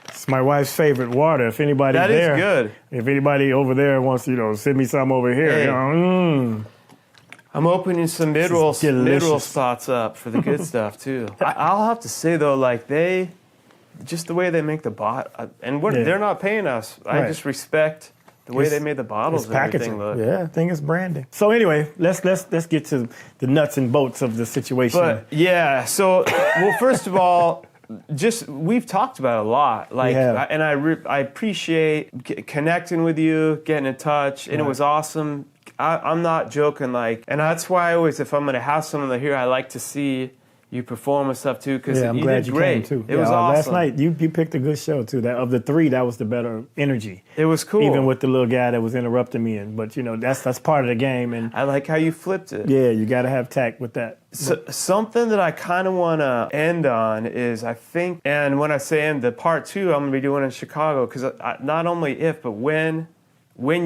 it's my wife's favorite water. If anybody's That is there, good. If anybody over there wants, send me some over here. Hey. I'm opening some mid-roll delicious. spots up for the good stuff too. I'll have to say though, like just the way they make the and they're not paying us. I Right. just respect the way they made the bottles It's and everything packaging. look. Yeah, I think it's branding. So anyway, let's get to the nuts and bolts of the situation. But yeah, so first of all, we've talked about it a lot. Like, have. I appreciate connecting with you, getting in touch, and it was awesome. I'm not joking. Like, and that's why I always, if I'm gonna have someone here, I like to see you perform and stuff too, because I'm you glad did you great. came too. It was awesome. Last night you picked a good show too. That of the three, that was the better energy. It was cool. Even with the little guy that was interrupting me, but that's part of the game. And I like how you flipped it. yeah, you got to have tact with that. So, something that I kind of want to end on is, I think, and when I say end, the part 2 I'm going to be doing in Chicago, because not only if, but when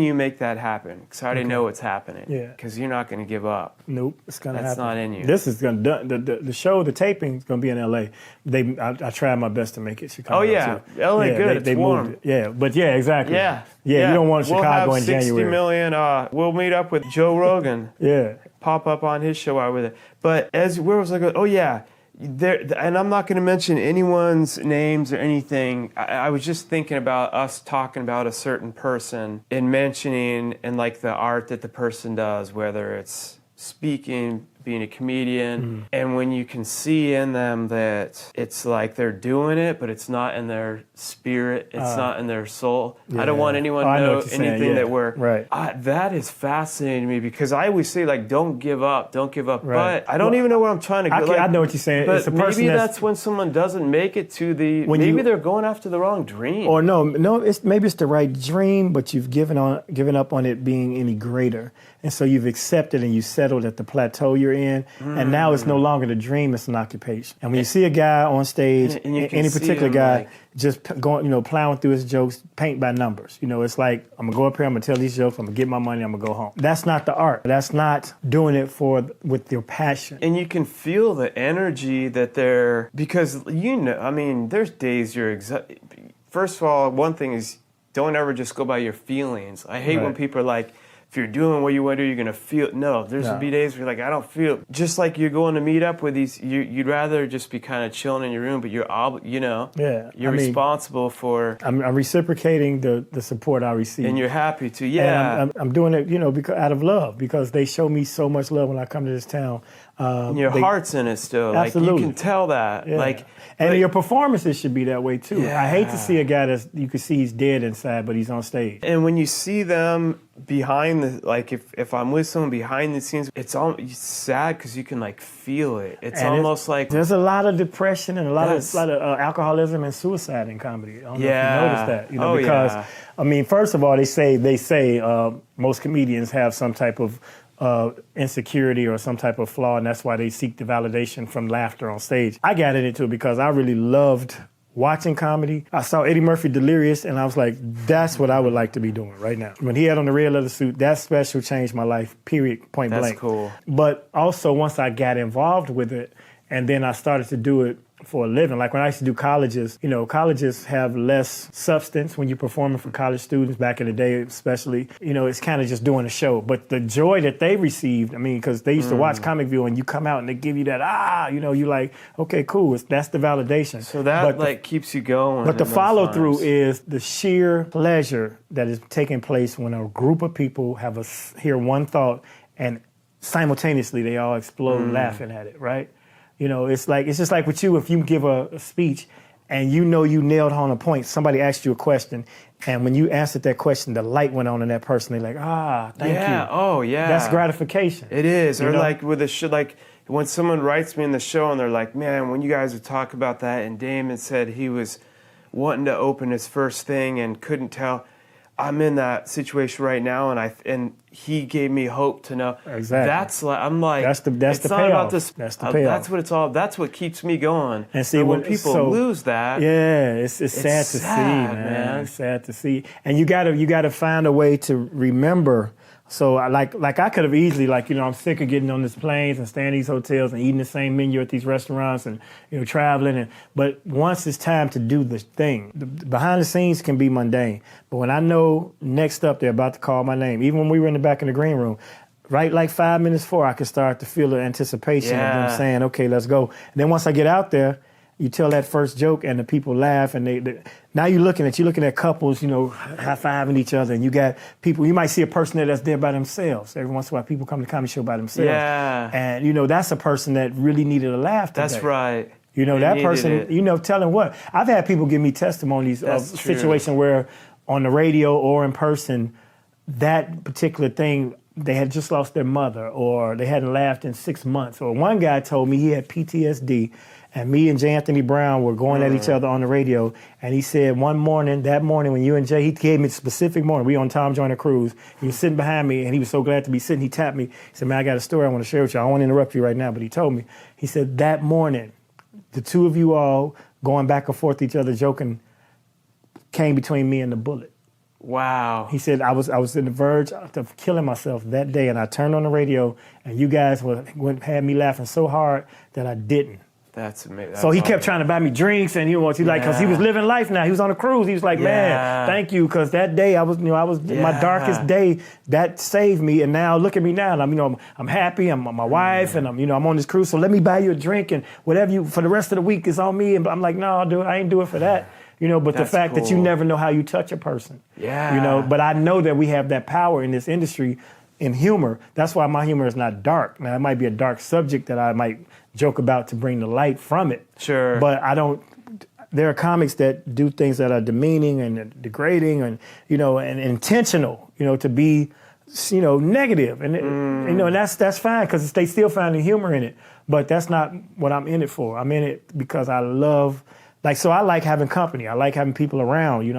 you make that happen, because I already know it's happening. Yeah. Because you're not going to give up. Nope, it's gonna That's happen. not in you. This is gonna the show, the taping is gonna be in L.A. I tried my best to make it Chicago. Oh, yeah. too. LA yeah, good, it's warm. moved it. Yeah, but yeah, exactly. Yeah. You don't want We'll Chicago have in 60 January. million. We'll meet up with Joe Rogan. Yeah, Pop up on his show out with it. But where was I going? Oh, yeah. And I'm not going to mention anyone's names or anything. I was just thinking about us talking about a certain person and mentioning and like the art that the person does, whether it's speaking, being a comedian, and when you can see in them that it's like they're doing it, but it's not in their spirit, it's not in their soul. I don't want anyone to know anything that we're... Right. That is fascinating to me, because I always say, like, don't give up. Right. But I don't even know what I'm trying to go. I know what you're saying. But It's a person maybe that's that's when someone doesn't make it to the... Maybe they're going after the wrong dream. Or no, maybe it's the right dream, but you've given up on it being any greater, and so you've accepted and you settled at the plateau you're in, and now it's no longer the dream; it's an occupation. And when you see a guy on stage, And you can any see particular him, guy, like- just going, plowing through his jokes, paint by numbers. It's like, I'm gonna go up here, I'm gonna tell these jokes, I'm gonna get my money, I'm gonna go home. That's not the art. That's not doing it with your passion. And you can feel the energy that they're... Because, I mean, there's days you're... First of all, one thing is, don't ever just go by your feelings. I hate when Right. people are like, if you're doing what you want to do, you're going to feel... No, there's going to be days where you're like, I don't feel... Just like you're going to meet up with these... You'd rather just be kind of chilling in your room, but you're Yeah, responsible for... I'm reciprocating the support I receive. And you're happy to, And I'm doing it, because out of love, because they show me so much love when I come to this town. And your heart's in it still. Absolutely. Like, you can tell that. Yeah. And your performances should be that way too. Yeah. I hate to see a guy that you can see he's dead inside, but he's on stage. And when you see them behind the... Like, if I'm with someone behind the scenes, it's sad because you can, like, feel it. It's almost like... There's a lot of depression and a lot of alcoholism and suicide in comedy. I don't know if you noticed that. Because, I mean, first of all, they say most comedians have some type of insecurity or some type of flaw, and that's why they seek the validation from laughter on stage. I got into it because I really loved watching comedy. I saw Eddie Murphy delirious, and I was like, that's what I would like to be doing right now. When he had on the red leather suit, that special changed my life, period, point blank. That's cool. But also, once I got involved with it, and then I started to do it for a living. Like when I used to do colleges, colleges have less substance when you're performing for college students back in the day, especially. It's kind of just doing a show. But the joy that they received, because they used to watch Comic View and you come out and they give you that, you like, okay, cool. That's the validation. So that keeps you going. But the follow through is the sheer pleasure that is taking place when a group of people hear one thought and simultaneously they all explode laughing at it, right? It's just like with you, if you give a speech and you nailed on a point, somebody asked you a question, and when you answered that question, the light went on in that person. They're like, thank you. Yeah, oh, yeah. That's gratification. It is. Or know? like with a show, like when someone writes me in the show and they're like, man, when you guys would talk about that, and Damon said he was wanting to open his first thing and couldn't tell. I'm in that situation right now, and he gave me hope to know. Exactly. That's like, I'm like, that's the it's not payoff. about this. That's the payoff. That's what it's all. That's what keeps me going. And see, when people lose that, yeah, it's sad to see, man. It's sad to see, and you gotta find a way to remember. So like I could have easily, like, I'm sick of getting on these planes and staying in these hotels and eating the same menu at these restaurants and, traveling. But once it's time to do the thing, the behind the scenes can be mundane. But when I know next up they're about to call my name, even when we were in the back in the green room, right like 5 minutes before, I could start to feel the anticipation of them saying, okay, let's go. And then once I get out there, you tell that first joke and the people laugh, and now you're looking at couples, high-fiving each other, and you got people, you might see a person that's there by themselves. Every once in a while people come to the comedy show by themselves. Yeah. And, that's a person that really needed a laugh today. That's right. That person, tell them what. I've had people give me testimonies of situations where on the radio or in person, that particular thing, they had just lost their mother, or they hadn't laughed in 6 months. Or one guy told me he had PTSD, and me and J. Anthony Brown were going at each other on the radio, and he said that morning when you and Jay, he gave me a specific morning, we on Tom Joyner Cruise, he was sitting behind me, and he was so glad to be sitting, he tapped me, he said, man, I got a story I want to share with you, I don't want to interrupt you right now, but he told me, he said, that morning, the two of you all going back and forth to each other, joking, came between me and the bullet. Wow. He said, I was in the verge of killing myself that day, and I turned on the radio, and you guys had me laughing so hard that I didn't. That's amazing. So he kept trying to buy me drinks, and because he was living life now. He was on a cruise. He was like, man, thank you, because that day I was my darkest day. That saved me, and now look at me now. And I'm happy. I'm my wife, and I'm on this cruise. So let me buy you a drink, and whatever for the rest of the week is on me. And I'm like, no, dude, I ain't do it for that. But the fact that you never know how you touch a person. Yeah. But I know that we have that power in this industry in humor. That's why my humor is not dark. Now, it might be a dark subject that I might joke about to bring the light from it. Sure. But I don't. There are comics that do things that are demeaning and degrading and, and intentional, to be, negative. And, and that's fine because they still find the humor in it. But that's not what I'm in it for. I'm in it because I love. So I like having company. I like having people around,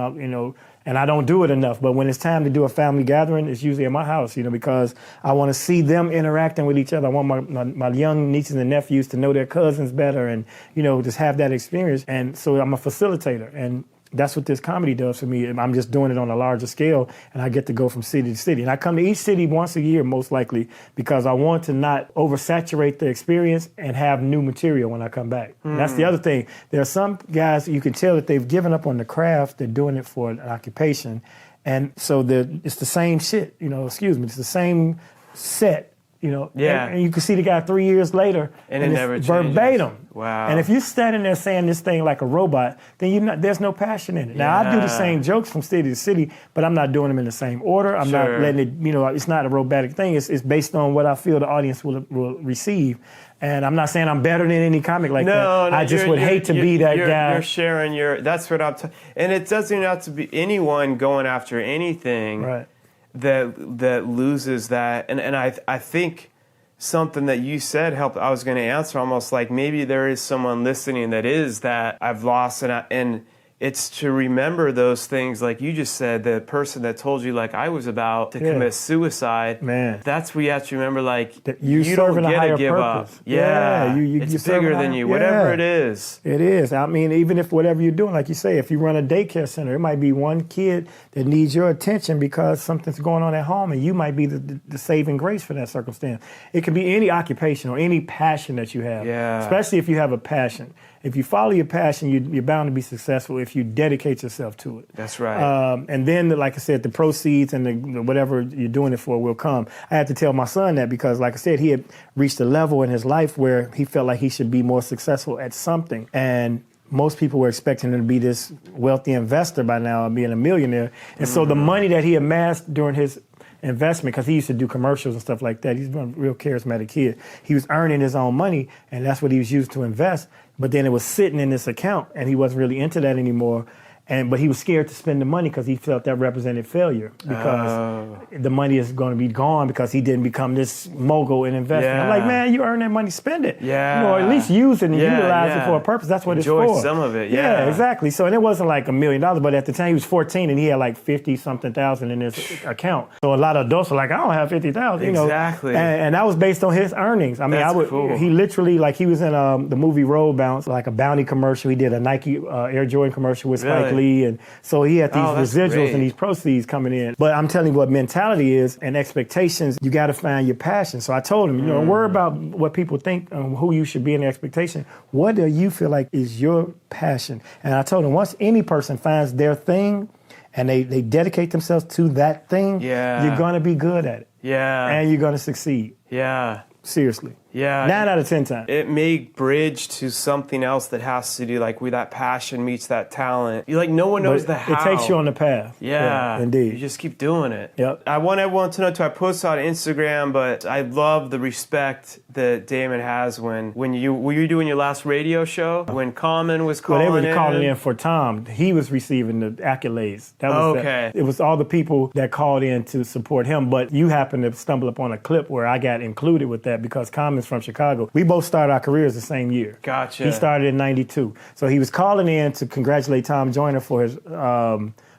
and I don't do it enough. But when it's time to do a family gathering, it's usually at my house, because I want to see them interacting with each other. I want my young nieces and nephews to know their cousins better and, just have that experience. And so I'm a facilitator. And that's what this comedy does for me. I'm just doing it on a larger scale, and I get to go from city to city. And I come to each city once a year, most likely, because I want to not oversaturate the experience and have new material when I come back. That's the other thing. There are some guys, you can tell that they've given up on the craft. They're doing it for an occupation. And so it's the same shit, it's the same set. And you can see the guy 3 years later, and it never changes. Verbatim. Wow. And if you're standing there saying this thing like a robot, then there's no passion in it. Now, I do the same jokes from city to city, but I'm not doing them in the same order. I'm not letting it, it's not a robotic thing. It's based on what I feel the audience will receive. And I'm not saying I'm better than any comic like that. No, I just would hate to be that guy. You're sharing that's what I'm and it doesn't have to be anyone going after anything. Right. That loses that, and I think something that you said helped. I was going to answer almost like maybe there is someone listening that is that I've lost, and it's to remember those things, like you just said, the person that told you, like, I was about to commit suicide. Man, that's what you have to remember, like, that you don't get to give up. Yeah, it's bigger than you, whatever it is. It is. I mean, even if whatever you're doing, like you say, if you run a daycare center, it might be one kid that needs your attention because something's going on at home, and you might be the saving grace for that circumstance. It can be any occupation or any passion that you have, especially if you have a passion. If you follow your passion, you're bound to be successful if you dedicate yourself to it. That's right. And then, like I said, the proceeds and the whatever you're doing it for will come. I had to tell my son that because, like I said, he had reached a level in his life where he felt like he should be more successful at something. And most people were expecting him to be this wealthy investor by now, being a millionaire. And so the money that he amassed during his investment, because he used to do commercials and stuff like that. He's been a real charismatic kid. He was earning his own money, and that's what he was used to invest. But then it was sitting in this account, and he wasn't really into that anymore. But he was scared to spend the money because he felt that represented failure because the money is going to be gone because he didn't become this mogul in investing. I'm like, man, you earn that money, spend it. Yeah. You know, or at least use it and utilize it for a purpose. That's what Enjoy it's for. some of it, Yeah, exactly. So, and it wasn't like $1 million, but at the time he was 14 and he had like 50-something thousand in his account. So a lot of adults are like, I don't have 50,000, you know. Exactly. And that was based on his earnings. I mean, Cool. He literally, like he was in the movie Road Bounce, like a Bounty commercial. He did a Nike Air Jordan commercial with Spike Lee. And so he had these residuals and these proceeds coming in. But I'm telling you what mentality is and expectations, you got to find your passion. So I told him, you know, don't worry about what people think and who you should be in the expectation. What do you feel like is your passion? And I told him once any person finds their thing and they dedicate themselves to that thing, you're going to be good at it. Yeah. And you're going to succeed. Yeah. Seriously. Yeah. 9 out of 10 times. It may bridge to something else that has to do, like, where that passion meets that talent. You like, no one knows the how. It takes you on the path. Yeah. Indeed. You just keep doing it. Yep. I want everyone to know, too, I post on Instagram, but I love the respect that Damon has when you were you doing your last radio show? When Common was calling in? Well, they were calling in for Tom. He was receiving the accolades. That was it was all the people that called in to support him, but you happened to stumble upon a clip where I got included with that because Common's from Chicago. We both started our careers the same year. Gotcha. He started in 92. So he was calling in to congratulate Tom Joyner for his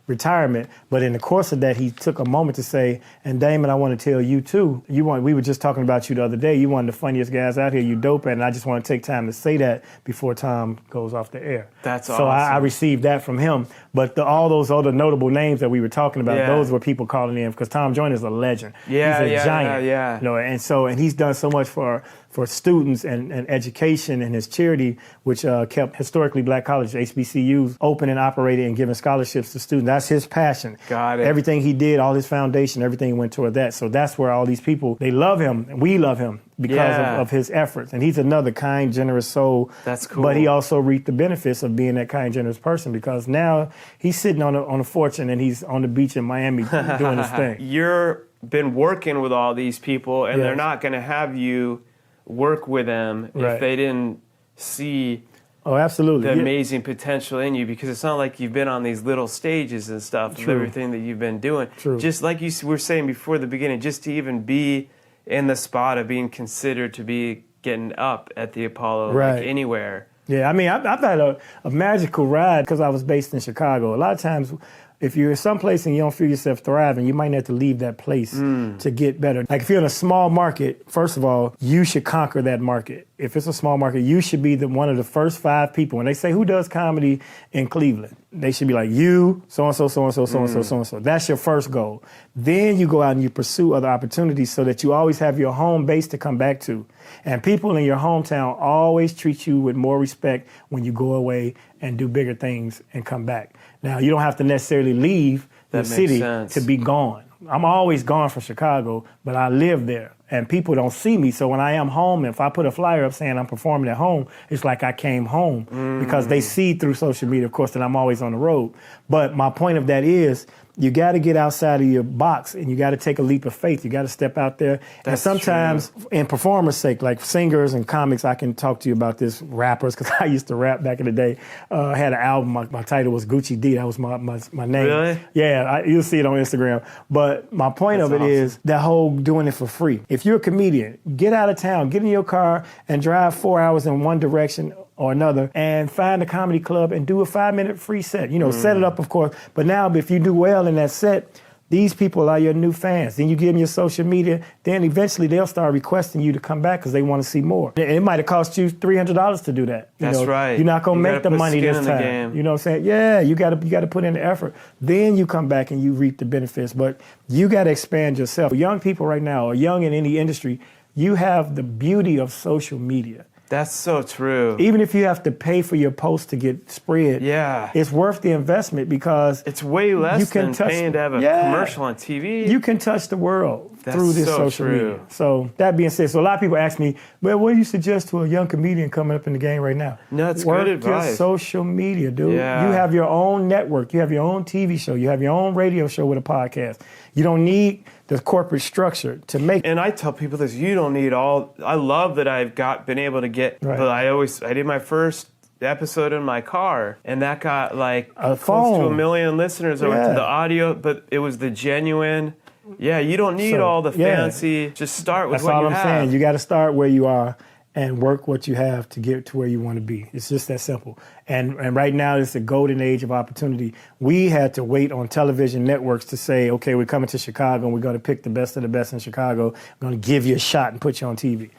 retirement, but in the course of that, he took a moment to say, and Damon, I want to tell you too, we were just talking about you the other day, you one of the funniest guys out here, you dope at, and I just want to take time to say that before Tom goes off the air. That's so awesome. I received that from him, but all those other notable names that we were talking about, those were people calling in, because Tom Joyner's a legend. He's a giant. You know, and he's done so much for students and education and his charity, which kept historically black colleges, HBCUs, open and operated and giving scholarships to students. That's his passion. Got it. Everything he did, all his foundation, everything went toward that. So that's where all these people, they love him, and we love him because of his efforts. And he's another kind, generous soul. That's cool. But he also reaped the benefits of being that kind, generous person because now he's sitting on a fortune and he's on the beach in Miami doing his thing. You've been working with all these people, and they're not going to have you work with them if they didn't see the amazing potential in you, because it's not like you've been on these little stages and stuff of everything that you've been doing. Just like you were saying before the beginning, just to even be in the spot of being considered to be getting up at the Apollo, like anywhere. Yeah, I mean, I've had a magical ride because I was based in Chicago. A lot of times, if you're someplace and you don't feel yourself thriving, you might have to leave that place to get better. Like if you're in a small market, first of all, you should conquer that market. If it's a small market, you should be one of the first 5 people. When they say, who does comedy in Cleveland? They should be like, you, so-and-so, so-and-so, so-and-so, so-and-so. That's your first goal. Then you go out and you pursue other opportunities so that you always have your home base to come back to. And people in your hometown always treat you with more respect when you go away and do bigger things and come back. Now, you don't have to necessarily leave the city to be gone. I'm always gone from Chicago, but I live there. And people don't see me, so when I am home, if I put a flyer up saying I'm performing at home, it's like I came home because they see through social media, of course, that I'm always on the road. But my point of that is, you got to get outside of your box and you got to take a leap of faith. You got to step out there. And sometimes, in performers' sake, like singers and comics, I can talk to you about this, rappers, because I used to rap back in the day. I had an album, my title was Gucci D. That was my name. Really? Yeah, you'll see it on Instagram. But my point of it is that whole doing it for free. If you're a comedian, get out of town, get in your car and drive 4 hours in one direction or another and find a comedy club and do a 5-minute free set. You know, set it up, of course. But now, if you do well in that set, these people are your new fans. Then you give them your social media. Then eventually they'll start requesting you to come back because they want to see more. And it might have cost you $300 to do that. That's right. You're not going to make the money this time. You know what I'm saying? Yeah, you got to put in the effort. Then you come back and you reap the benefits. But you got to expand yourself. Young people right now, or young in any industry, you have the beauty of social media. That's so true. Even if you have to pay for your post to get spread, it's worth the investment because it's way less than paying to have a commercial on TV. You can touch the world through this social media. So that being said, so a lot of people ask me, well, what do you suggest to a young comedian coming up in the game right now? No, that's good advice. Work your social media, dude. Yeah. You have your own network. You have your own TV show. You have your own radio show with a podcast. You don't need the corporate structure to make. And I tell people this: you don't need all. I love that I've been able to get. Right. But I did my first episode in my car, and that got like A close to phone. 1 million listeners over to Yeah. the audio, but it was the genuine. Yeah, you don't need So, all the yeah. fancy. Just start with That's what all you I'm have. saying. You got to start where you are and work what you have to get to where you want to be. It's just that simple. And right now, it's a golden age of opportunity. We had to wait on television networks to say, okay, we're coming to Chicago and we're going to pick the best of the best in Chicago. We're going to give you a shot and put you on TV.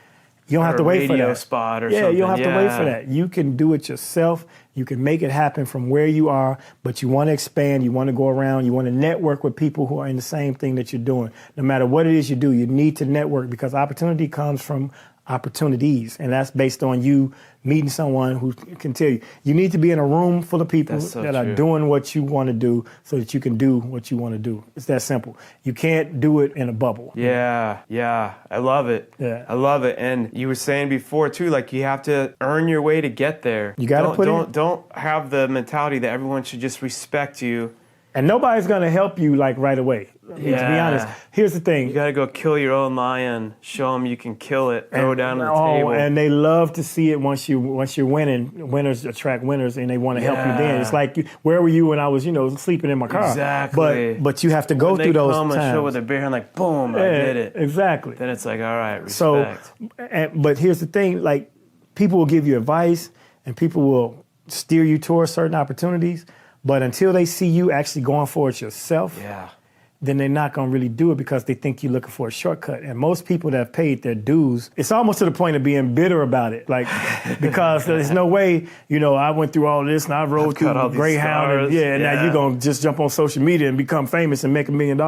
You don't have to wait for that. Radio spot or yeah, something. you don't have to wait Yeah. for that. You can do it yourself. You can make it happen from where you are, but you want to expand. You want to go around. You want to network with people who are in the same thing that you're doing. No matter what it is you do, you need to network because opportunity comes from opportunities, and that's based on you meeting someone who can tell you. You need to be in a room full of people That's so that are true. doing what you want to do so that you can do what you want to do. It's that simple. You can't do it in a bubble. Yeah, I love it. Yeah. I love it. And you were saying before too, like you have to earn your way to get there. You gotta put in- don't have the mentality that everyone should just respect you. And nobody's going to help you like right away. I mean, to be Yeah. honest, here's the thing. You got to go kill your own lion. Show them you can kill it. Throw it down on the table. And they love to see it once you're winning. Winners attract winners, and they want to help you then. It's like, where were you when I was, sleeping in my car? Exactly. But you have to go When through they those come and times. show with their bare hand, like boom, I Yeah, did it. Exactly. Then it's like, all right, So, respect. but here's the thing: like, people will give you advice, and people will steer you towards certain opportunities. But until they see you actually going for it yourself, Yeah. then they're not going to really do it because they think you're looking for a shortcut. And most people that have paid their dues, it's almost to the point of being bitter about it. Like, because there's no way, I went through all this and I rode cut all through these Greyhound. And, stars. now Yeah. you're going to just jump on social media and become famous and make $1 million.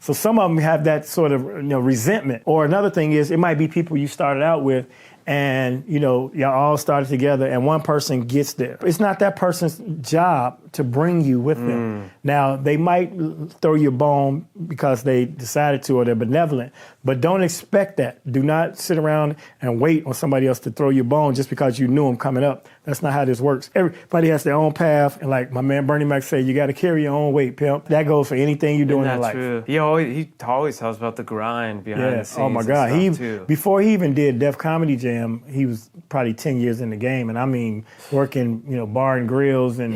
So some of them have that sort of resentment. Or another thing is, it might be people you started out with and, y'all all started together and one person gets there. It's not that person's job to bring you with them. Now, they might throw you a bone because they decided to or they're benevolent, but don't expect that. Do not sit around and wait on somebody else to throw you a bone just because you knew them coming up. That's not how this works. Everybody has their own path, and like my man Bernie Mac said, you got to carry your own weight, pimp. That goes for anything you're doing in That's life. true. He always tells about the grind behind the scenes. Oh my God. And stuff too. Before he even did Def Comedy Jam, he was probably 10 years in the game. And I mean, working, bar and grills and,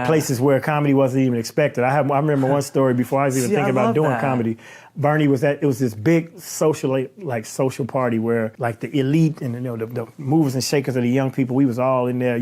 places where comedy wasn't even expected. I remember one story before I was even thinking about doing comedy. Bernie it was this big social party where like the elite and, the movers and shakers of the young people, we was all in there,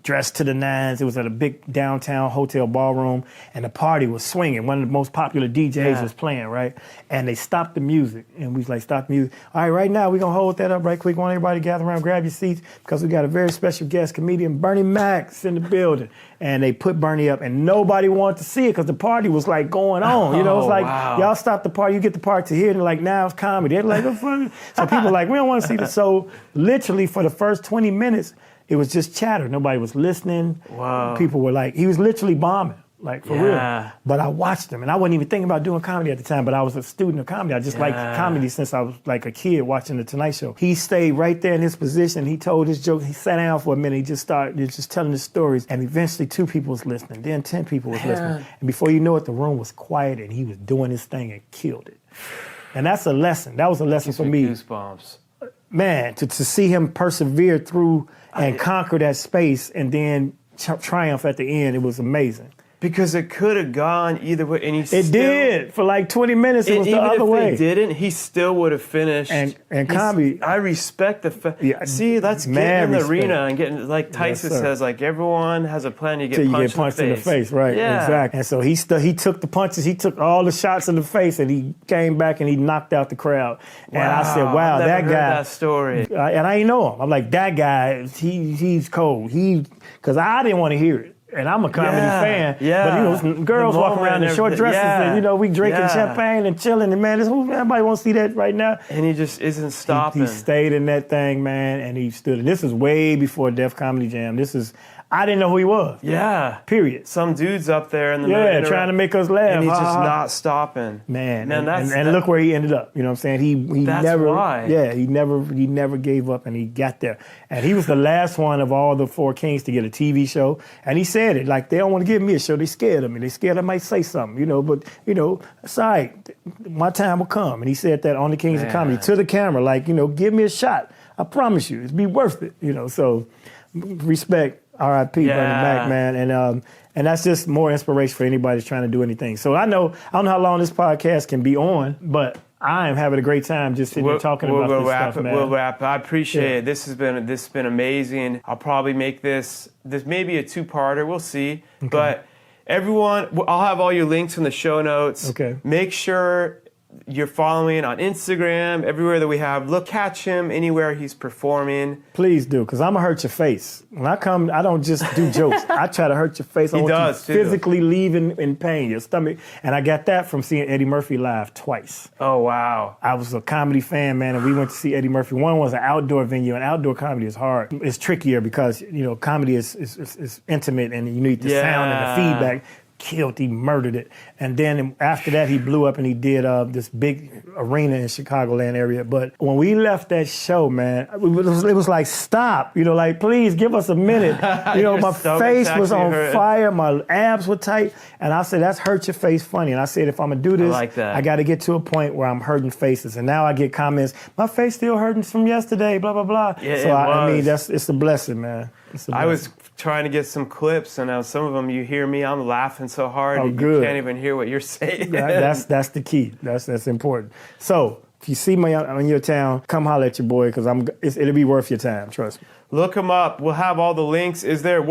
dressed to the nines. It was at a big downtown hotel ballroom, and the party was swinging. One of the most popular DJs was playing, right? And they stopped the music, and we was like, stop the music. All right, right now, we're going to hold that up right quick. Want everybody to gather around, grab your seats, because we got a very special guest, comedian Bernie Mac's in the building. And they put Bernie up, and nobody wanted to see it because the party was like going on. It's like, y'all stop the party, you get the party to here, and like, now it's comedy. They're like, so people are like, we don't want to see this. So literally for the first 20 minutes, it was just chatter. Nobody was listening. Wow. People were like, he was literally bombing, like for real. But I watched him, and I wasn't even thinking about doing comedy at the time, but I was a student of comedy. I just liked comedy since I was like a kid watching The Tonight Show. He stayed right there in his position. He told his joke. He sat down for a minute. He just started just telling his stories, and eventually 2 people was listening. Then 10 people was listening. And before you know it, the room was quiet, and he was doing his thing and killed it. And that's a lesson. That was a lesson for me. Goosebumps. Man, to see him persevere through and conquer that space and then triumph at the end, it was amazing. Because it could have gone either way, and It did. For like 20 minutes, it was the other way. Even if it didn't, he still would have finished. And comedy. I respect the fact. Yeah, See, let's get mad in the respect. arena and get, like Tyson Yes, sir. says, like everyone has a plan. You Till get you get punched in the face, right? Yeah. Exactly. And so he took the punches, he took all the shots in the face, and he came back and he knocked out the crowd. And I said, "Wow, I've never that heard guy." that story. And I didn't know him. I'm like, that guy, he's cold. Because I didn't want to hear it. And I'm a comedy fan. Yeah. But girls The walking around in moment, short dresses yeah. and we drinking Yeah. champagne and chilling and man, everybody wants to see that right now. And he just isn't stopping. He stayed in that thing, man, and he stood. And this is way before Def Comedy Jam. I didn't know who he was. Yeah. Period. Some dude's up there in the Trying to make us laugh. and he's just Ha, ha. not stopping. Man, that's and look where he ended up. You know what I'm saying? He That's never, why. Yeah, he never gave up, and he got there. And he was the last one of all the 4 kings to get a TV show. And he said it like, they don't want to give me a show. They scared of me. They scared I might say something. But it's all right. My time will come. And he said that on the Kings of Comedy to the camera, like, give me a shot. I promise you, it'll be worth it. So respect. R.I.P. Yeah. Bernie Mac, man, and that's just more inspiration for anybody that's trying to do anything. So I don't know how long this podcast can be on, but I am having a great time just sitting here talking about this stuff, man. We'll wrap it. I appreciate it. This has been amazing. I'll probably make this may be a two-parter. We'll see. Okay. But everyone, I'll have all your links in the show notes. Okay. Make sure you're following on Instagram, everywhere that we have. Catch him anywhere he's performing. Please do, because I'm going to hurt your face. When I come, I don't just do jokes. I try to hurt your face. I want you physically leaving in pain, your stomach. And I got that from seeing Eddie Murphy live twice. Oh, wow. I was a comedy fan, man, and we went to see Eddie Murphy. One was an outdoor venue, and outdoor comedy is hard. It's trickier because, comedy is intimate, and you need the sound and the feedback. Killed, he murdered it. And then after that, he blew up and he did this big arena in Chicagoland area. But when we left that show, man, it was like, stop, like, please give us a minute. My face was on fire, my abs were tight. And I said, that's hurt your face funny. And I said, if I'm gonna do this, I got to get to a point where I'm hurting faces. And now I get comments, my face still hurting from yesterday, blah, blah, blah. Yeah, so I mean, it's a blessing, man. I was trying to get some clips, and some of them you hear me, I'm laughing so hard you can't even hear what you're saying. That's the key. That's important. So if you see me in your town, come holler at your boy, because it'll be worth your time. Trust me. Look him up. We'll have all the links. Is there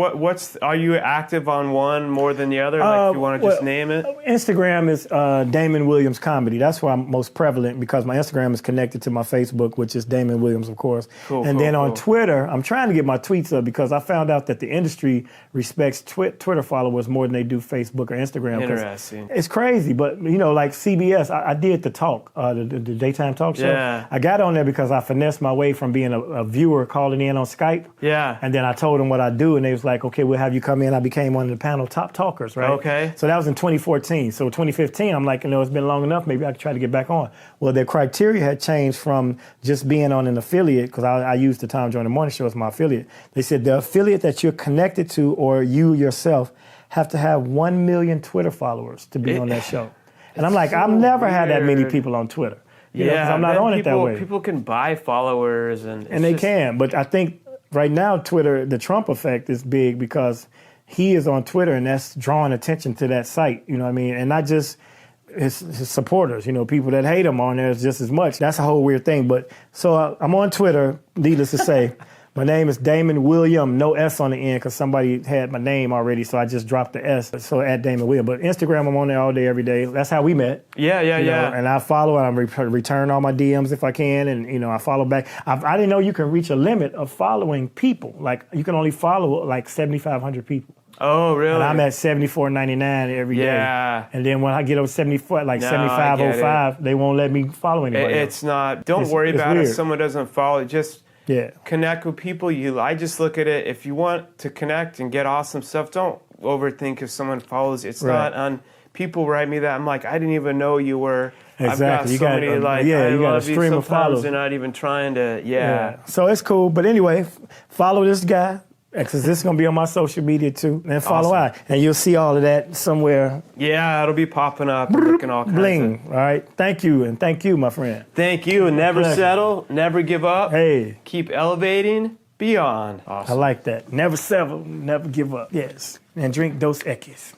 are you active on one more than the other? Like if you want to just name it? Instagram is Damon Williams Comedy. That's where I'm most prevalent because my Instagram is connected to my Facebook, which is Damon Williams, of course. Cool, and then on Twitter, I'm trying to get my tweets up because I found out that the industry respects Twitter followers more than they do Facebook or Instagram. Interesting. It's crazy, but like CBS, I did the talk, the daytime talk show. Yeah. I got on there because I finessed my way from being a viewer calling in on Skype. Yeah. And then I told them what I do, and they was like, okay, we'll have you come in. I became one of the panel top talkers, right? Okay. So that was in 2014. So 2015, I'm like, it's been long enough. Maybe I could try to get back on. Well, their criteria had changed from just being on an affiliate, because I used the Tom Joyner Morning Show as my affiliate. They said the affiliate that you're connected to or you yourself have to have 1 million Twitter followers to be on that show. And I'm like, I've never had that many people on Twitter. You know, 'cause I'm not on it that way. People can buy followers. And they can, but I think right now, Twitter, the Trump effect is big because he is on Twitter and that's drawing attention to that site, you know what I mean? And not just his supporters, people that hate him on there is just as much. That's a whole weird thing. But so I'm on Twitter, needless to say. My name is Damon William, no S on the end because somebody had my name already, so I just dropped the S. So at Damon William. But Instagram, I'm on there all day, every day. That's how we met. Yeah. And I follow and I return all my DMs if I can, and I follow back. I didn't know you can reach a limit of following people. Like you can only follow like 7,500 people. Oh, really? And I'm at 74.99 every day. Yeah. And then when I get over 75.05, they won't let me follow anybody. It's not. Don't worry about it if someone doesn't follow. Just connect with people. I just look at it. If you want to connect and get awesome stuff, don't overthink if someone follows. It's not on. People write me that. I'm like, I didn't even know you were. Exactly. I've got so many, I you got a stream of followers. They're not even trying to, So it's cool. But anyway, follow this guy. Because this is going to be on my social media too. And follow out. And you'll see all of that somewhere. Yeah, it'll be popping up. Looking all kinds bling. All right. Thank you. And thank you, my friend. Thank you. Never settle. Never give up. Hey. Keep elevating beyond. Awesome. I like that. Never settle. Never give up. Yes. And drink Dos Equis.